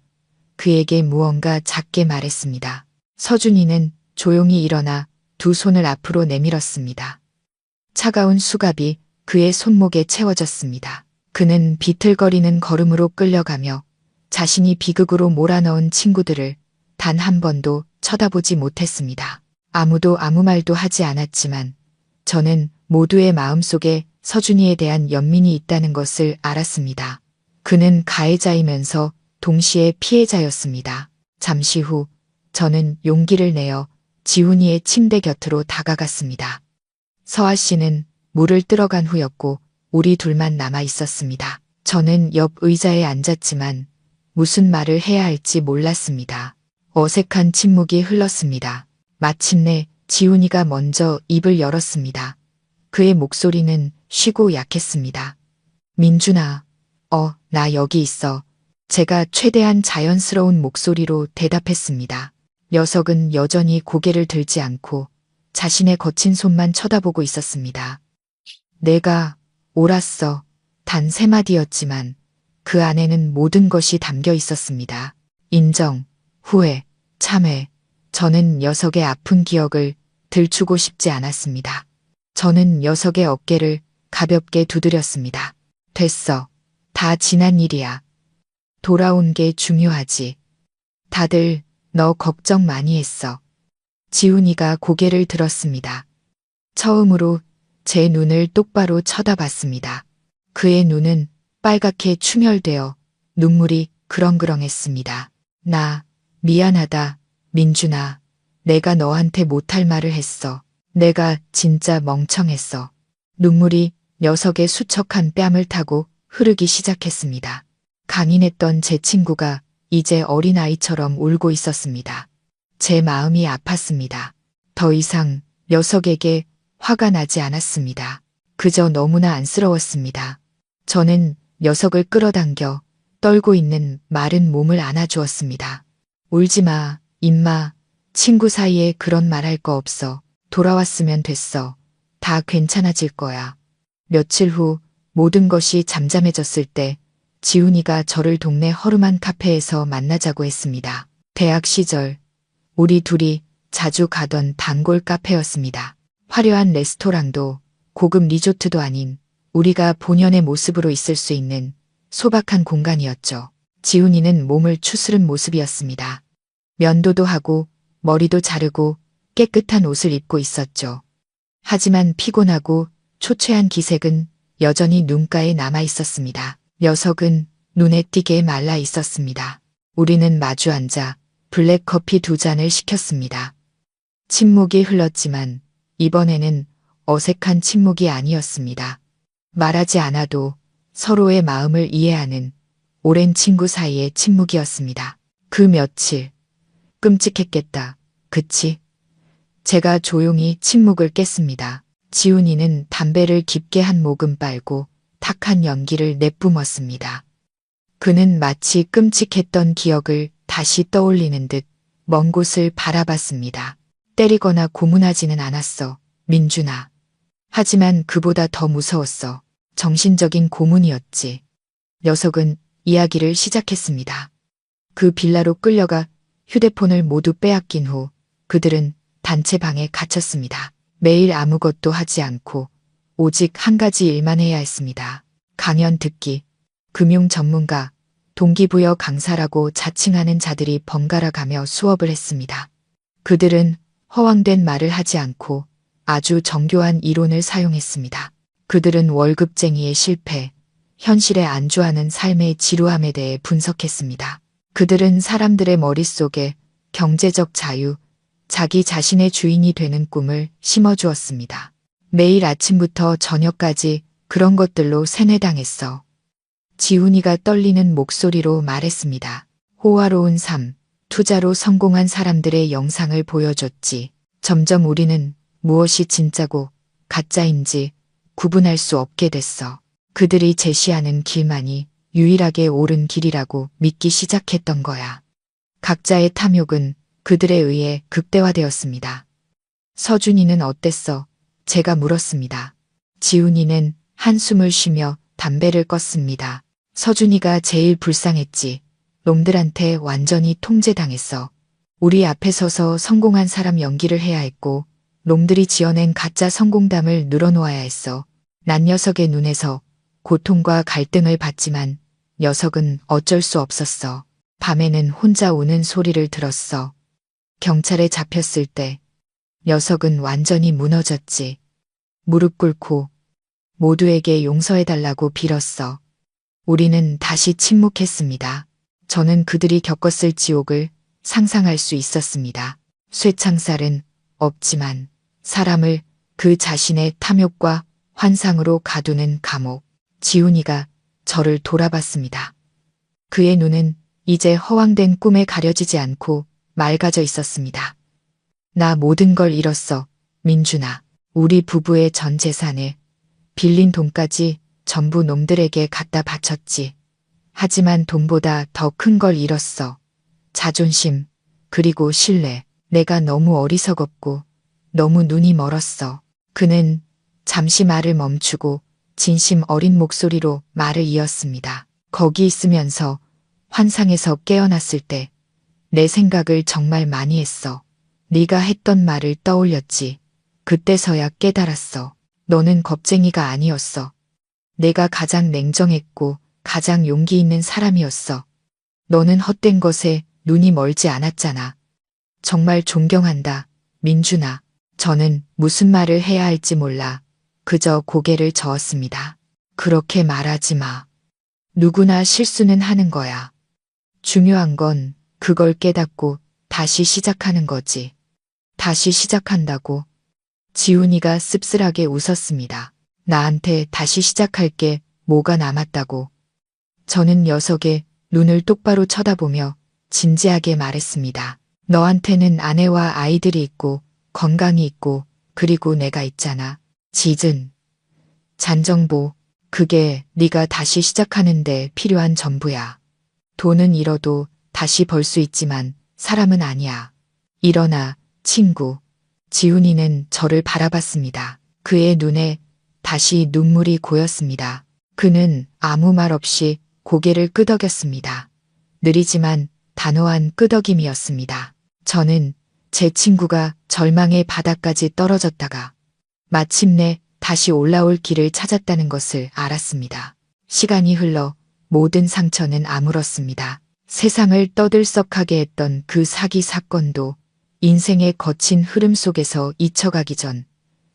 그에게 무언가 작게 말했습니다. 서준이는 조용히 일어나 두 손을 앞으로 내밀었습니다. 차가운 수갑이 그의 손목에 채워졌습니다. 그는 비틀거리는 걸음으로 끌려가며 자신이 비극으로 몰아넣은 친구들을 단 한 번도 쳐다보지 못했습니다. 아무도 아무 말도 하지 않았지만 저는 모두의 마음속에 서준이에 대한 연민이 있다는 것을 알았습니다. 그는 가해자이면서 동시에 피해자였습니다. 잠시 후 저는 용기를 내어 지훈이의 침대 곁으로 다가갔습니다. 서아 씨는 물을 뜨러간 후였고 우리 둘만 남아 있었습니다. 저는 옆 의자에 앉았지만 무슨 말을 해야 할지 몰랐습니다. 어색한 침묵이 흘렀습니다. 마침내 지훈이가 먼저 입을 열었습니다. 그의 목소리는 쉬고 약했습니다. 민준아, 나 여기 있어. 제가 최대한 자연스러운 목소리로 대답했습니다. 녀석은 여전히 고개를 들지 않고 자신의 거친 손만 쳐다보고 있었습니다. 내가 옳았어. 단 3마디였지만 그 안에는 모든 것이 담겨 있었습니다. 인정, 후회, 참회. 저는 녀석의 아픈 기억을 들추고 싶지 않았습니다. 저는 녀석의 어깨를 가볍게 두드렸습니다. 됐어. 다 지난 일이야. 돌아온 게 중요하지. 다들 너 걱정 많이 했어. 지훈이가 고개를 들었습니다. 처음으로 제 눈을 똑바로 쳐다봤습니다. 그의 눈은 빨갛게 충혈되어 눈물이 그렁그렁했습니다. 나 미안하다, 민준아. 내가 너한테 못할 말을 했어. 내가 진짜 멍청했어. 눈물이 녀석의 수척한 뺨을 타고 흐르기 시작했습니다. 강인했던 제 친구가 이제 어린아이처럼 울고 있었습니다. 제 마음이 아팠습니다. 더 이상 녀석에게 화가 나지 않았습니다. 그저 너무나 안쓰러웠습니다. 저는 녀석을 끌어당겨 떨고 있는 마른 몸을 안아주었습니다. 울지 마, 임마. 친구 사이에 그런 말 할 거 없어. 돌아왔으면 됐어. 다 괜찮아질 거야. 며칠 후 모든 것이 잠잠해졌을 때 지훈이가 저를 동네 허름한 카페에서 만나자고 했습니다. 대학 시절 우리 둘이 자주 가던 단골 카페였습니다. 화려한 레스토랑도 고급 리조트도 아닌 우리가 본연의 모습으로 있을 수 있는 소박한 공간이었죠. 지훈이는 몸을 추스른 모습이었습니다. 면도도 하고 머리도 자르고 깨끗한 옷을 입고 있었죠. 하지만 피곤하고 초췌한 기색은 여전히 눈가에 남아 있었습니다. 녀석은 눈에 띄게 말라 있었습니다. 우리는 마주 앉아 블랙커피 2잔을 시켰습니다. 침묵이 흘렀지만 이번에는 어색한 침묵이 아니었습니다. 말하지 않아도 서로의 마음을 이해하는 오랜 친구 사이의 침묵이었습니다. 그 며칠 끔찍했겠다. 그치? 제가 조용히 침묵을 깼습니다. 지훈이는 담배를 깊게 한 모금 빨고 탁한 연기를 내뿜었습니다. 그는 마치 끔찍했던 기억을 다시 떠올리는 듯 먼 곳을 바라봤습니다. 때리거나 고문하지는 않았어, 민준아. 하지만 그보다 더 무서웠어. 정신적인 고문이었지. 녀석은 이야기를 시작했습니다. 그 빌라로 끌려가 휴대폰을 모두 빼앗긴 후 그들은 단체방에 갇혔습니다. 매일 아무것도 하지 않고 오직 한 가지 일만 해야 했습니다. 강연 듣기, 금융 전문가, 동기부여 강사라고 자칭하는 자들이 번갈아 가며 수업을 했습니다. 그들은 허황된 말을 하지 않고 아주 정교한 이론을 사용했습니다. 그들은 월급쟁이의 실패, 현실에 안주하는 삶의 지루함에 대해 분석했습니다. 그들은 사람들의 머릿속에 경제적 자유, 자기 자신의 주인이 되는 꿈을 심어주었습니다. 매일 아침부터 저녁까지 그런 것들로 세뇌당했어. 지훈이가 떨리는 목소리로 말했습니다. 호화로운 삶, 투자로 성공한 사람들의 영상을 보여줬지. 점점 우리는 무엇이 진짜고 가짜인지 구분할 수 없게 됐어. 그들이 제시하는 길만이 유일하게 옳은 길이라고 믿기 시작했던 거야. 각자의 탐욕은 그들에 의해 극대화되었습니다. 서준이는 어땠어? 제가 물었습니다. 지훈이는 한숨을 쉬며 담배를 껐습니다. 서준이가 제일 불쌍했지. 놈들한테 완전히 통제당했어. 우리 앞에 서서 성공한 사람 연기를 해야 했고 놈들이 지어낸 가짜 성공담을 늘어놓아야 했어. 난 녀석의 눈에서 고통과 갈등을 봤지만 녀석은 어쩔 수 없었어. 밤에는 혼자 우는 소리를 들었어. 경찰에 잡혔을 때 녀석은 완전히 무너졌지. 무릎 꿇고 모두에게 용서해달라고 빌었어. 우리는 다시 침묵했습니다. 저는 그들이 겪었을 지옥을 상상할 수 있었습니다. 쇠창살은 없지만 사람을 그 자신의 탐욕과 환상으로 가두는 감옥. 지훈이가 저를 돌아봤습니다. 그의 눈은 이제 허황된 꿈에 가려지지 않고 맑아져 있었습니다. 나 모든 걸 잃었어, 민준아. 우리 부부의 전 재산을, 빌린 돈까지 전부 놈들에게 갖다 바쳤지. 하지만 돈보다 더 큰 걸 잃었어. 자존심, 그리고 신뢰. 내가 너무 어리석었고 너무 눈이 멀었어. 그는 잠시 말을 멈추고 진심 어린 목소리로 말을 이었습니다. 거기 있으면서 환상에서 깨어났을 때 내 생각을 정말 많이 했어. 네가 했던 말을 떠올렸지. 그때서야 깨달았어. 너는 겁쟁이가 아니었어. 내가 가장 냉정했고 가장 용기 있는 사람이었어. 너는 헛된 것에 눈이 멀지 않았잖아. 정말 존경한다, 민준아. 저는 무슨 말을 해야 할지 몰라 그저 고개를 저었습니다. 그렇게 말하지 마. 누구나 실수는 하는 거야. 중요한 건 그걸 깨닫고 다시 시작하는 거지. 다시 시작한다고? 지훈이가 씁쓸하게 웃었습니다. 나한테 다시 시작할 게 뭐가 남았다고. 저는 녀석의 눈을 똑바로 쳐다보며 진지하게 말했습니다. 너한테는 아내와 아이들이 있고 건강이 있고 그리고 내가 있잖아. 지은, 잔정보, 그게 네가 다시 시작하는데 필요한 전부야. 돈은 잃어도 다시 벌 수 있지만 사람은 아니야. 일어나, 친구. 지훈이는 저를 바라봤습니다. 그의 눈에 다시 눈물이 고였습니다. 그는 아무 말 없이 고개를 끄덕였습니다. 느리지만 단호한 끄덕임이었습니다. 저는 제 친구가 절망의 바닥까지 떨어졌다가 마침내 다시 올라올 길을 찾았다는 것을 알았습니다. 시간이 흘러 모든 상처는 아물었습니다. 세상을 떠들썩하게 했던 그 사기 사건도 인생의 거친 흐름 속에서 잊혀가기 전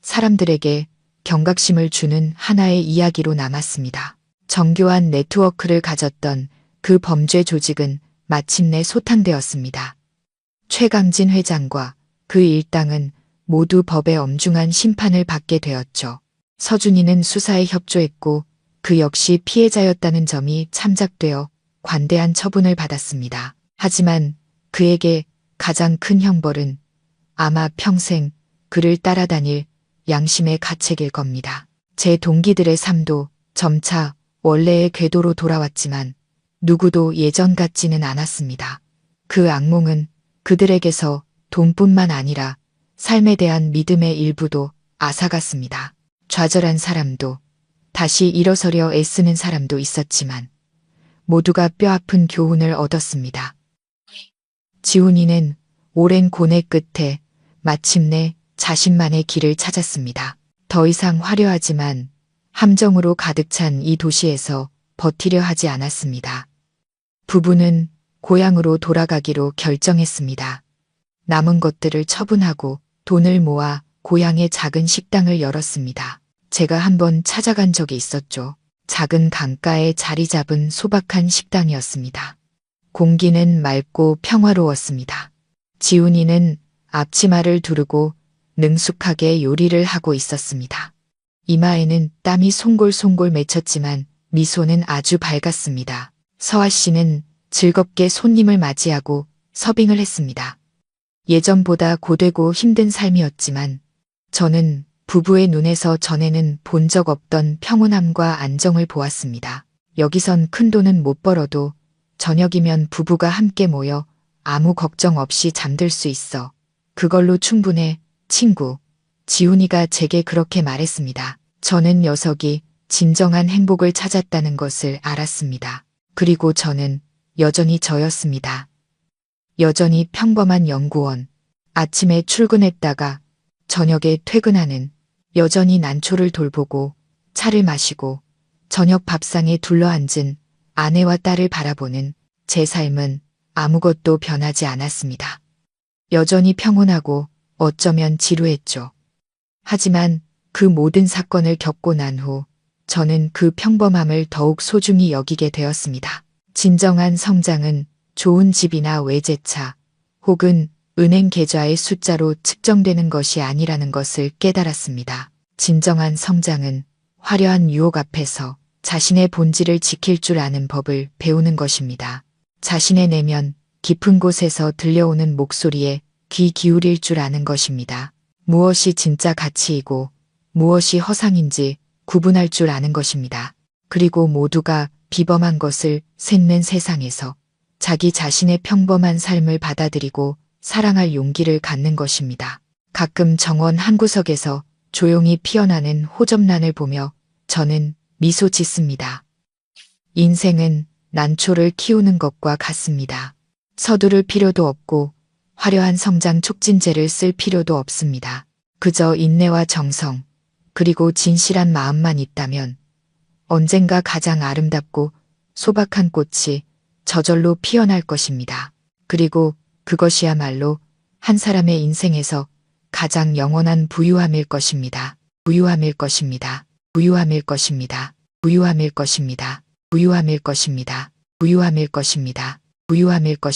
사람들에게 경각심을 주는 하나의 이야기로 남았습니다. 정교한 네트워크를 가졌던 그 범죄 조직은 마침내 소탕되었습니다. 최강진 회장과 그 일당은 모두 법의 엄중한 심판을 받게 되었죠. 서준이는 수사에 협조했고 그 역시 피해자였다는 점이 참작되어 관대한 처분을 받았습니다. 하지만 그에게 가장 큰 형벌은 아마 평생 그를 따라다닐 양심의 가책일 겁니다. 제 동기들의 삶도 점차 원래의 궤도로 돌아왔지만 누구도 예전 같지는 않았습니다. 그 악몽은 그들에게서 돈뿐만 아니라 삶에 대한 믿음의 일부도 앗아갔습니다. 좌절한 사람도 다시 일어서려 애쓰는 사람도 있었지만 모두가 뼈아픈 교훈을 얻었습니다. 지훈이는 오랜 고뇌 끝에 마침내 자신만의 길을 찾았습니다. 더 이상 화려하지만 함정으로 가득 찬 이 도시에서 버티려 하지 않았습니다. 부부는 고향으로 돌아가기로 결정했습니다. 남은 것들을 처분하고 돈을 모아 고향의 작은 식당을 열었습니다. 제가 한번 찾아간 적이 있었죠. 작은 강가에 자리 잡은 소박한 식당이었습니다. 공기는 맑고 평화로웠습니다. 지훈이는 앞치마를 두르고 능숙하게 요리를 하고 있었습니다. 이마에는 땀이 송골송골 맺혔지만 미소는 아주 밝았습니다. 서아 씨는 즐겁게 손님을 맞이하고 서빙을 했습니다. 예전보다 고되고 힘든 삶이었지만 저는 부부의 눈에서 전에는 본 적 없던 평온함과 안정을 보았습니다. 여기선 큰 돈은 못 벌어도 저녁이면 부부가 함께 모여 아무 걱정 없이 잠들 수 있어. 그걸로 충분해, 친구. 지훈이가 제게 그렇게 말했습니다. 저는 녀석이 진정한 행복을 찾았다는 것을 알았습니다. 그리고 저는 여전히 저였습니다. 여전히 평범한 연구원. 아침에 출근했다가 저녁에 퇴근하는, 여전히 난초를 돌보고 차를 마시고 저녁 밥상에 둘러앉은 아내와 딸을 바라보는 제 삶은 아무것도 변하지 않았습니다. 여전히 평온하고 어쩌면 지루했죠. 하지만 그 모든 사건을 겪고 난 후 저는 그 평범함을 더욱 소중히 여기게 되었습니다. 진정한 성장은 좋은 집이나 외제차 혹은 은행 계좌의 숫자로 측정되는 것이 아니라는 것을 깨달았습니다. 진정한 성장은 화려한 유혹 앞에서 자신의 본질을 지킬 줄 아는 법을 배우는 것입니다. 자신의 내면 깊은 곳에서 들려오는 목소리에 귀 기울일 줄 아는 것입니다. 무엇이 진짜 가치이고 무엇이 허상인지 구분할 줄 아는 것입니다. 그리고 모두가 비범한 것을 셈는 세상에서 자기 자신의 평범한 삶을 받아들이고 사랑할 용기를 갖는 것입니다. 가끔 정원 한 구석에서 조용히 피어나는 호접란을 보며 저는 미소 짓습니다. 인생은 난초를 키우는 것과 같습니다. 서두를 필요도 없고 화려한 성장 촉진제를 쓸 필요도 없습니다. 그저 인내와 정성, 그리고 진실한 마음만 있다면 언젠가 가장 아름답고 소박한 꽃이 저절로 피어날 것입니다. 그리고 그것이야말로 한 사람의 인생에서 가장 영원한 부유함일 것입니다. 부유함일 것입니다. 부유함일 것입니다. 부유함일 것입니다. 부유함일 것입니다. 부유함일 것입니다. 부유함일 것입니다.